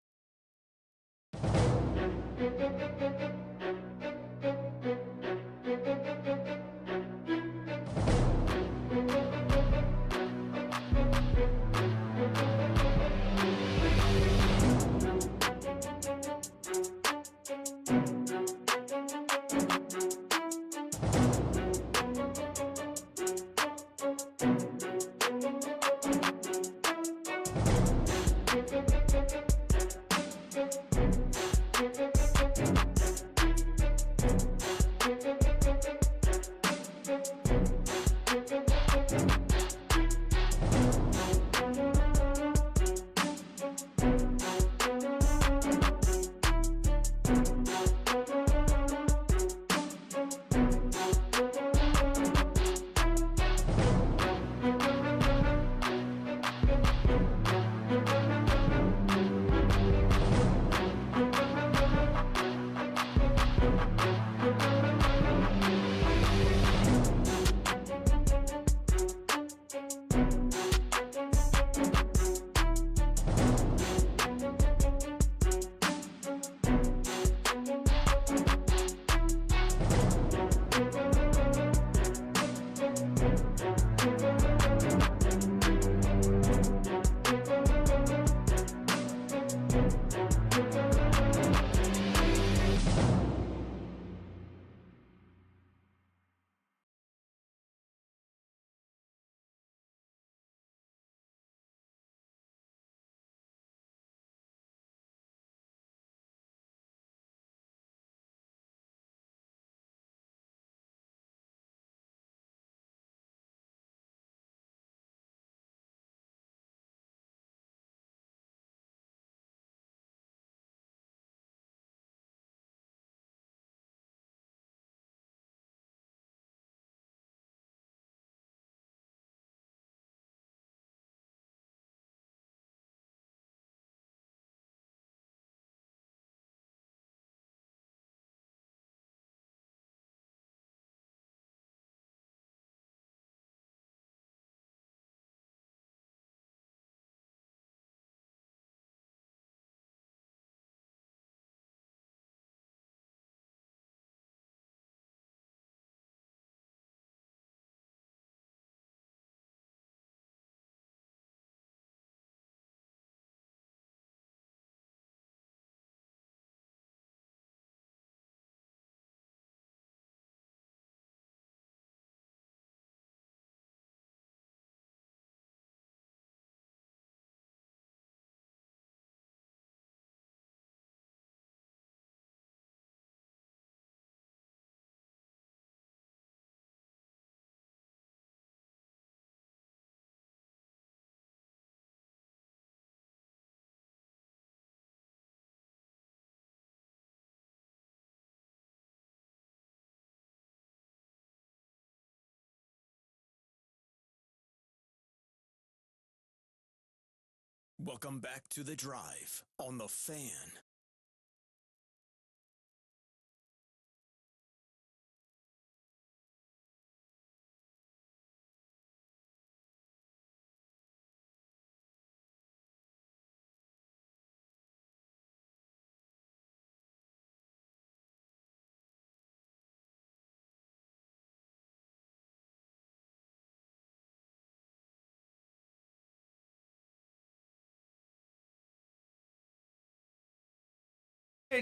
Welcome back to The Drive on The Fan.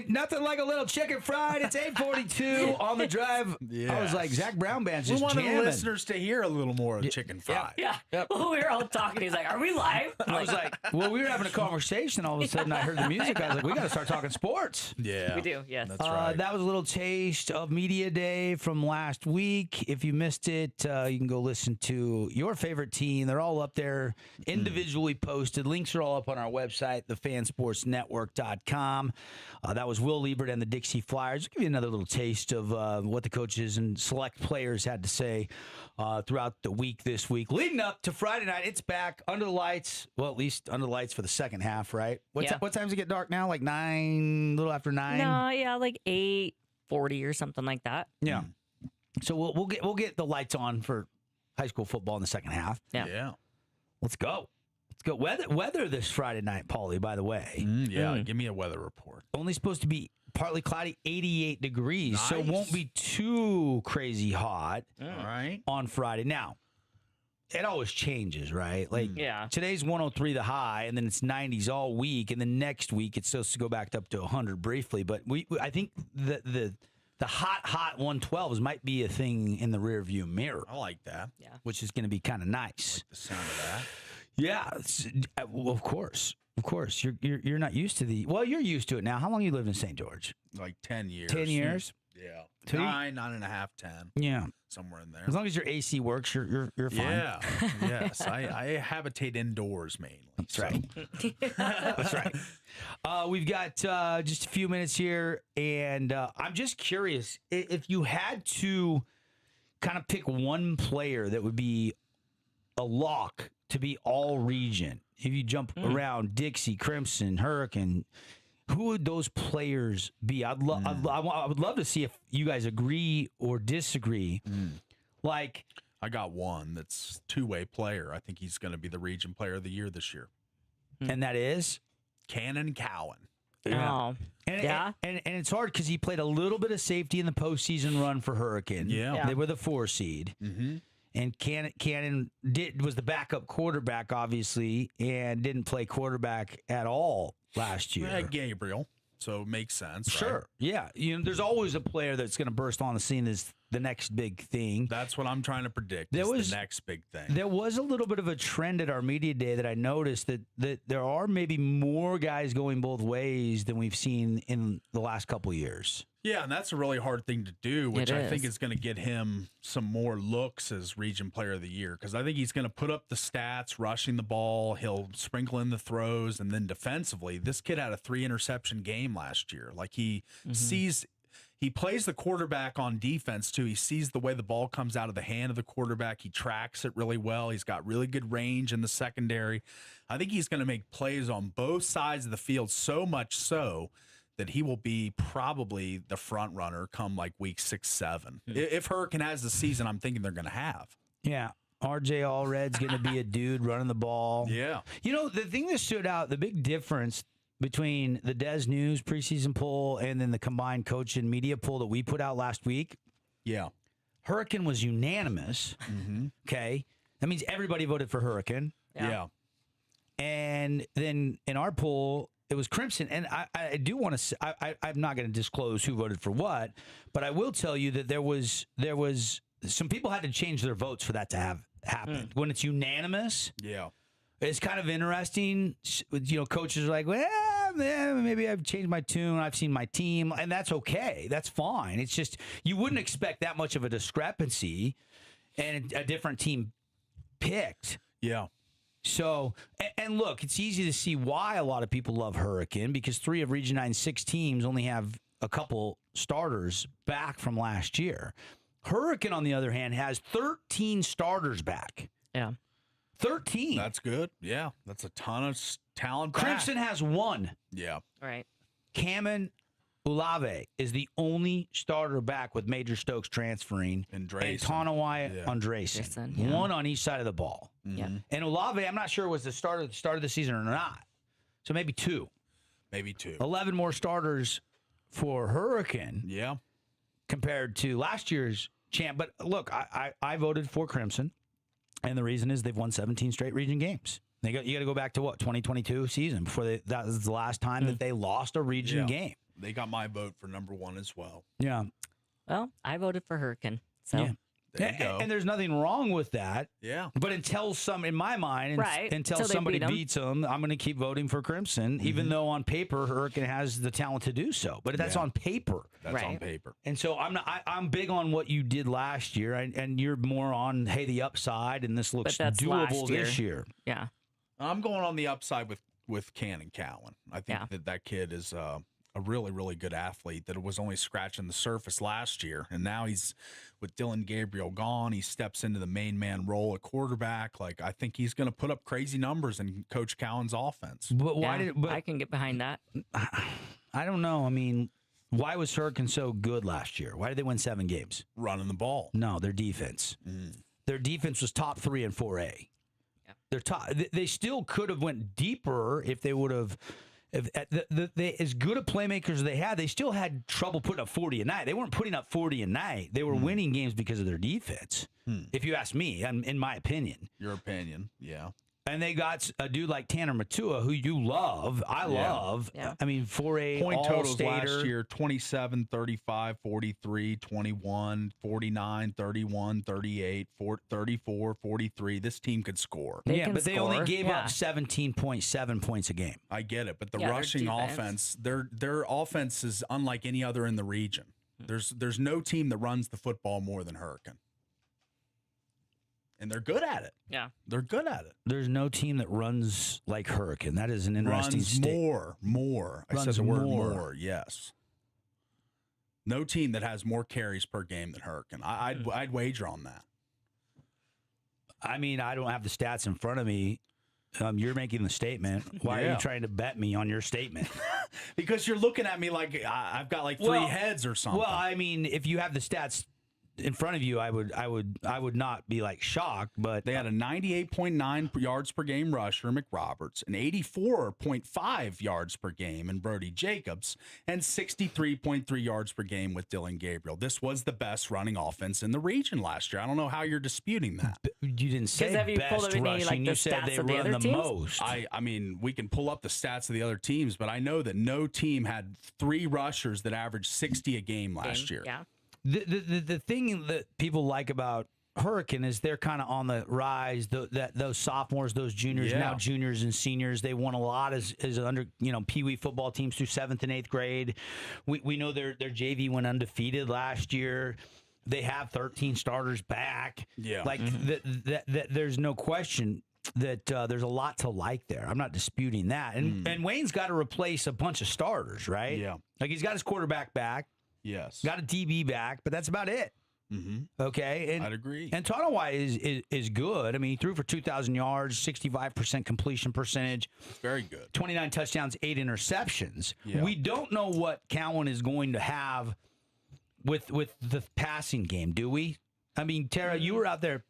Nothing like a little chicken fried. It's 8:42 on The Drive. I was like, Zach Brown Band's just We wanted jamming. the listeners to hear a little more of chicken fried. Yeah. Well, we were all talking. He's like, "Are we live?" I was like, well, we were having a conversation. All of a sudden, I heard the music. I was like, we got to start talking sports. Yeah. We do, yes. That's right. That was a little taste of Media Day from last week. If you missed it, you can go listen to your favorite team. They're all up there, individually posted. Links are all up on our website, thefansportsnetwork.com. That was Will Liebert and the Dixie Flyers. I'll give you another little taste of what the coaches and select players had to say throughout the week this week. Leading up to Friday night, it's back under the lights. Well, at least under the lights for the second half, right? What time does it get dark now? Like 9, a little after 9? No, yeah, like 8:40 or something like that. Yeah. So we'll get the lights on for high school football in the second half. Yeah. Let's go. Let's go. Weather this Friday night, Paulie, by the way. Give me a weather report. Only supposed to be partly cloudy, 88 degrees. So it Nice. won't be too crazy hot All right. on Friday. Now, it always changes, right? Like today's 103 the high, and then it's 90s all week, and then next week it's supposed to go back up to 100 briefly. But I think the hot 112s might be a thing in the rear view mirror. I like that. Yeah. Which is going to be kind of nice. The sound of that. Yeah, well, of course. You're not used to you're used to it now. How long you lived in St. George? Like 10 years. 10 years? Yeah. So 9.5, 10. Yeah. Somewhere in there. As long as your AC works, you're fine. Yeah. Yes. I habitate indoors mainly. That's right. That's right. We've got just a few minutes here, and I'm just curious if you had to kind of pick one player that would be a lock to be all region. If you jump around Dixie, Crimson, Hurricane, who would those players be? I would love to see if you guys agree or disagree. Like, I got one that's two-way player. I think he's going to be the region player of the year this year. And that is Cannon Cowan. Oh. And it's hard because he played a little bit of safety in the postseason run for Hurricane. Yeah. They were the 4 seed. Mm-hmm. And Cannon was the backup quarterback, obviously, and didn't play quarterback at all last year. Gabriel. So it makes sense. Sure. Right? Yeah. There's always a player that's going to burst on the scene as the next big thing. That's what I'm trying to predict. The next big thing. There was a little bit of a trend at our media day that I noticed that there are maybe more guys going both ways than we've seen in the last couple of years. Yeah, and that's a really hard thing to do, which I think is going to get him some more looks as region player of the year, because I think he's going to put up the stats, rushing the ball, he'll sprinkle in the throws, and then defensively, this kid had a 3-interception game last year. Like he plays the quarterback on defense too. He sees the way the ball comes out of the hand of the quarterback. He tracks it really well. He's got really good range in the secondary. I think he's going to make plays on both sides of the field, so much so that he will be probably the front runner come like week 6, 7. If Hurricane has the season I'm thinking they're going to have. Yeah. RJ Allred's going to be a dude running the ball. Yeah. The thing that stood out, the big difference between the Des News preseason poll and then the combined coach and media poll that we put out last week. Yeah. Hurricane was unanimous. Mm-hmm. Okay. That means everybody voted for Hurricane. Yeah. And then in our poll, it was Crimson. And I do want to I'm not going to disclose who voted for what, but I will tell you that there was some people had to change their votes for that to have happened. When it's unanimous. Yeah. It's kind of interesting. Coaches are like, well, maybe I've changed my tune. I've seen my team, and that's okay. That's fine. It's just you wouldn't expect that much of a discrepancy, and a different team picked. Yeah. So, and look, it's easy to see why a lot of people love Hurricane, because 3 of Region 9's 6 teams only have a couple starters back from last year. Hurricane, on the other hand, has 13 starters back. Yeah. 13. That's good. Yeah. That's a ton of talent back. Crimson has one. Yeah. All right. Cameron Ulave is the only starter back with Major Stokes transferring. And Drayson. And Tonawai on Drayson. Drayson, yeah. One on each side of the ball. Yeah. And Ulave, I'm not sure was the start of the season or not. So maybe 2. Maybe 2. 11 more starters for Hurricane. Yeah. Compared to last year's champ. But look, I voted for Crimson. And the reason is they've won 17 straight region games. You got to go back to 2022 season before that was the last time that they lost a region game. They got my vote for number 1 as well. Yeah. Well, I voted for Hurricane. So Yeah. There you go. And there's nothing wrong with that. Yeah. But in my mind, Right. until Till they somebody beat 'em. beats them, I'm going to keep voting for Crimson, even though on paper Hurricane has the talent to do so. But that's on paper. That's on paper. And so I'm big on what you did last year, and you're more on the upside, and this looks that's doable last this year. Yeah. I'm going on the upside with Cannon Cowan. I think that kid is a really, really good athlete that was only scratching the surface last year. And now he's with Dylan Gabriel gone. He steps into the main man role at quarterback. Like, I think he's going to put up crazy numbers in Coach Cowan's offense. But why I can get behind that. I don't know. I mean, why was Hurricane so good last year? Why did they win 7 games? Running the ball. No, their defense. Their defense was top 3 in 4A. They're top. They still could have went deeper if they would have. They as good a playmakers as they had, they still had trouble putting up 40 a night. They weren't putting up 40 a night. They were winning games because of their defense. If you ask me, in my opinion. Your opinion, yeah. And they got a dude like Tanner Matua, who you love. I love. Yeah. I mean, 4A Point totals all-stater. last year, 27, 35, 43, 21, 49, 31, 38, 34, 43. This team could score. But they only gave up 17.7 points a game. I get it, but the Yeah, their rushing defense. offense, their offense is unlike any other in the region. There's no team that runs the football more than Hurricane. And they're good at it. Yeah. They're good at it. There's no team that runs like Hurricane. That is an interesting Runs statement. more. I said Runs the word more. more, yes. No team that has more carries per game than Hurricane. I'd wager on that. I mean, I don't have the stats in front of me. You're making the statement. Why are Yeah. you trying to bet me on your statement? Because you're looking at me like I've got like 3 heads or something. Well, I mean, if you have the stats in front of you, I would not be like shocked, but they had a 98.9 yards per game rusher, McRoberts, and 84.5 yards per game in Brody Jacobs, and 63.3 yards per game with Dylan Gabriel. This was the best running offense in the region last year. I don't know how you're disputing that. You didn't say have you pulled best up any, rushing. like, the You said stats they of the run other the teams? most. I mean, we can pull up the stats of the other teams, but I know that no team had 3 rushers that averaged 60 a game last year. Yeah. The thing that people like about Hurricane is they're kind of on the rise. Those sophomores, those juniors, now juniors and seniors, they won a lot as under Pee Wee football teams through 7th and 8th grade. We know their JV went undefeated last year. They have 13 starters back. Yeah, like there's no question that there's a lot to like there. I'm not disputing that. And Wayne's got to replace a bunch of starters, right? Yeah, like he's got his quarterback back. Yes. Got a DB back, but that's about it. Okay. And I'd agree. And Tonawai is good. I mean, he threw for 2,000 yards, 65% completion percentage. Very good. 29 touchdowns, 8 interceptions. Yeah. We don't know what Cowan is going to have with the passing game, do we? I mean, Tara, you were out there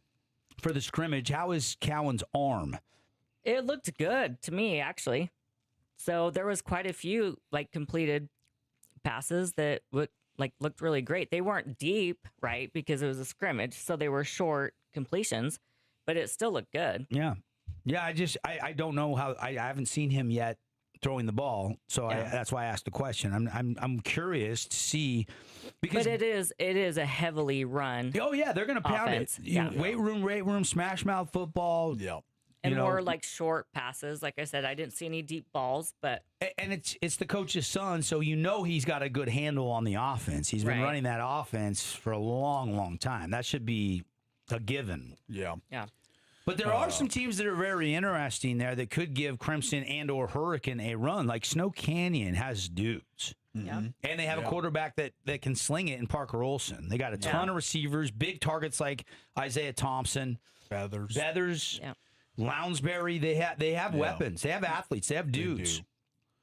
for the scrimmage. How is Cowan's arm? It looked good to me, actually. So there was quite a few completed passes that looked really great. They weren't deep, right? Because it was a scrimmage, so they were short completions, but it still looked good. Yeah. Yeah, I don't know how I haven't seen him yet throwing the ball, so that's why I asked the question. I'm curious to see because it is a heavily run. Oh yeah, they're going to pound offense. it. Yeah. Weight room, smash mouth football. Yeah. And more short passes. Like I said, I didn't see any deep balls, but and it's the coach's son, so he's got a good handle on the offense. He's been running that offense for a long, long time. That should be a given. Yeah. Yeah. But there are some teams that are very interesting there that could give Crimson and or Hurricane a run. Like Snow Canyon has dudes. Yeah. And they have a quarterback that can sling it in Parker Olson. They got a ton of receivers, big targets like Isaiah Thompson. Feathers. Yeah. Lounsbury, they have weapons. They have athletes. They have dudes.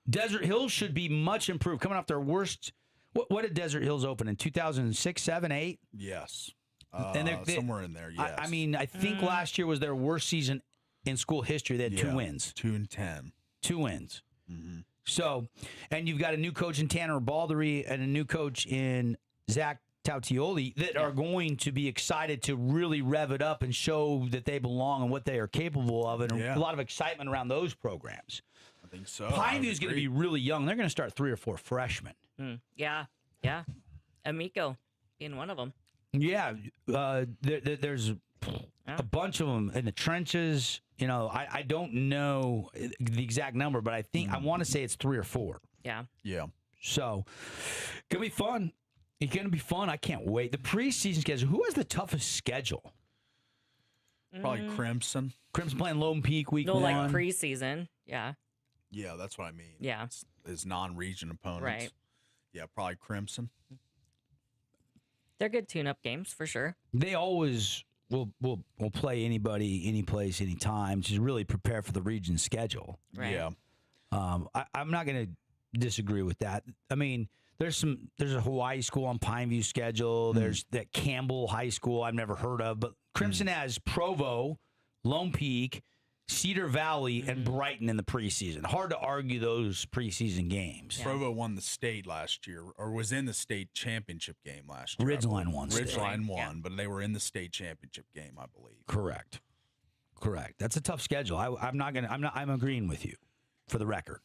Desert Hills should be much improved. Coming off their worst. What did Desert Hills open in 2006, 7, 8? Yes. And somewhere in there, yes. I mean, I think last year was their worst season in school history. They had 2 wins. 2-10. 2 wins. Mm-hmm. So, and you've got a new coach in Tanner Baldery and a new coach in Zach Tautioli that are going to be excited to really rev it up and show that they belong and what they are capable of, and a lot of excitement around those programs. I think so. Pineview is going to be really young. They're going to start 3 or 4 freshmen. Yeah. Amico being one of them. Yeah, there's a bunch of them in the trenches. You know, I don't know the exact number, but I think I want to say it's 3 or 4. Yeah. Yeah. So, gonna be fun. It's gonna be fun. I can't wait. The preseason schedule. Who has the toughest schedule? Probably Crimson. Crimson playing Lone Peak week No, 1. like preseason. Yeah. Yeah, that's what I mean. Yeah. It's non-region opponents. Right. Yeah, probably Crimson. They're good tune-up games for sure. They always will play anybody, any place, any time. Just really prepare for the region schedule. Right. Yeah. I'm not going to disagree with that. I mean, there's a Hawaii school on Pineview schedule. There's that Campbell High School I've never heard of, but Crimson has Provo, Lone Peak, Cedar Valley, and Brighton in the preseason. Hard to argue those preseason games. Yeah. Provo won the state last year, or was in the state championship game last year. Ridgeline won. Ridgeline won, but they were in the state championship game, I believe. Correct. That's a tough schedule. I'm agreeing with you, for the record.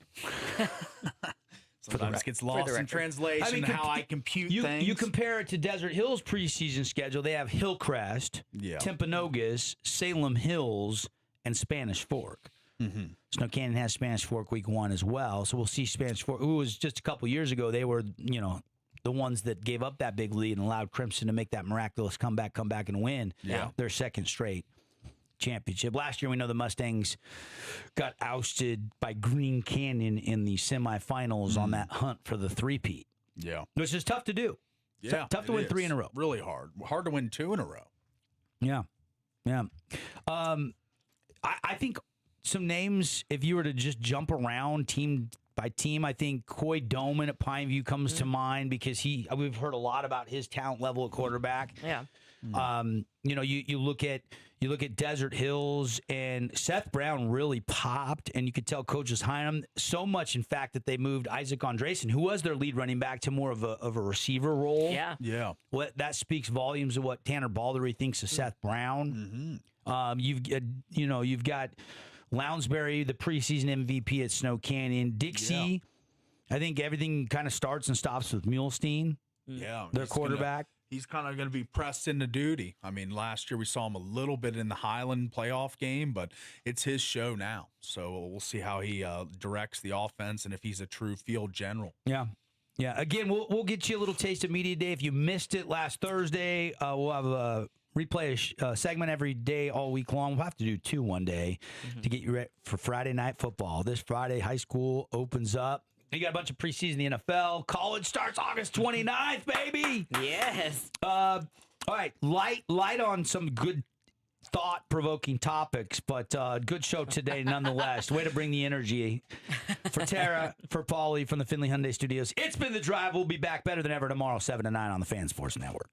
Sometimes gets lost in translation how I compute things. You compare it to Desert Hills preseason schedule. They have Hillcrest, Timpanogos, Salem Hills, and Spanish Fork. Snow Canyon has Spanish Fork week 1 as well. So we'll see Spanish Fork. It was just a couple years ago. They were, the ones that gave up that big lead and allowed Crimson to make that miraculous come back and win their second straight championship. Last year, we know the Mustangs got ousted by Green Canyon in the semifinals on that hunt for the three-peat. Yeah. Which is tough to do. Yeah. Tough to win 3 in a row. Really hard. Hard to win 2 in a row. Yeah. I think some names, if you were to just jump around team by team, I think Coy Doman at Pineview comes to mind because we've heard a lot about his talent level at quarterback. Yeah. You look at Desert Hills, and Seth Brown really popped, and you could tell coaches high on him so much, in fact, that they moved Isaac Andresen, who was their lead running back, to more of a receiver role. Yeah. Well, that speaks volumes of what Tanner Baldery thinks of Seth Brown. You've got Lounsbury, the preseason MVP at Snow Canyon. Dixie, I think everything kind of starts and stops with Mulestein. Yeah, their quarterback. He's kind of going to be pressed into duty. I mean, last year we saw him a little bit in the Highland playoff game, but it's his show now. So we'll see how he directs the offense and if he's a true field general. Yeah. Again, we'll get you a little taste of Media Day. If you missed it last Thursday, we'll have a replay segment every day all week long. We'll have to do 2 one day to get you ready for Friday Night Football. This Friday, high school opens up. You got a bunch of preseason in the NFL. College starts August 29th, baby. Yes. All right, light on some good thought-provoking topics, but good show today nonetheless. Way to bring the energy. For Tara, for Paulie from the Findlay Hyundai Studios, it's been The Drive. We'll be back better than ever tomorrow, 7 to 9 on the Fan Sports Network.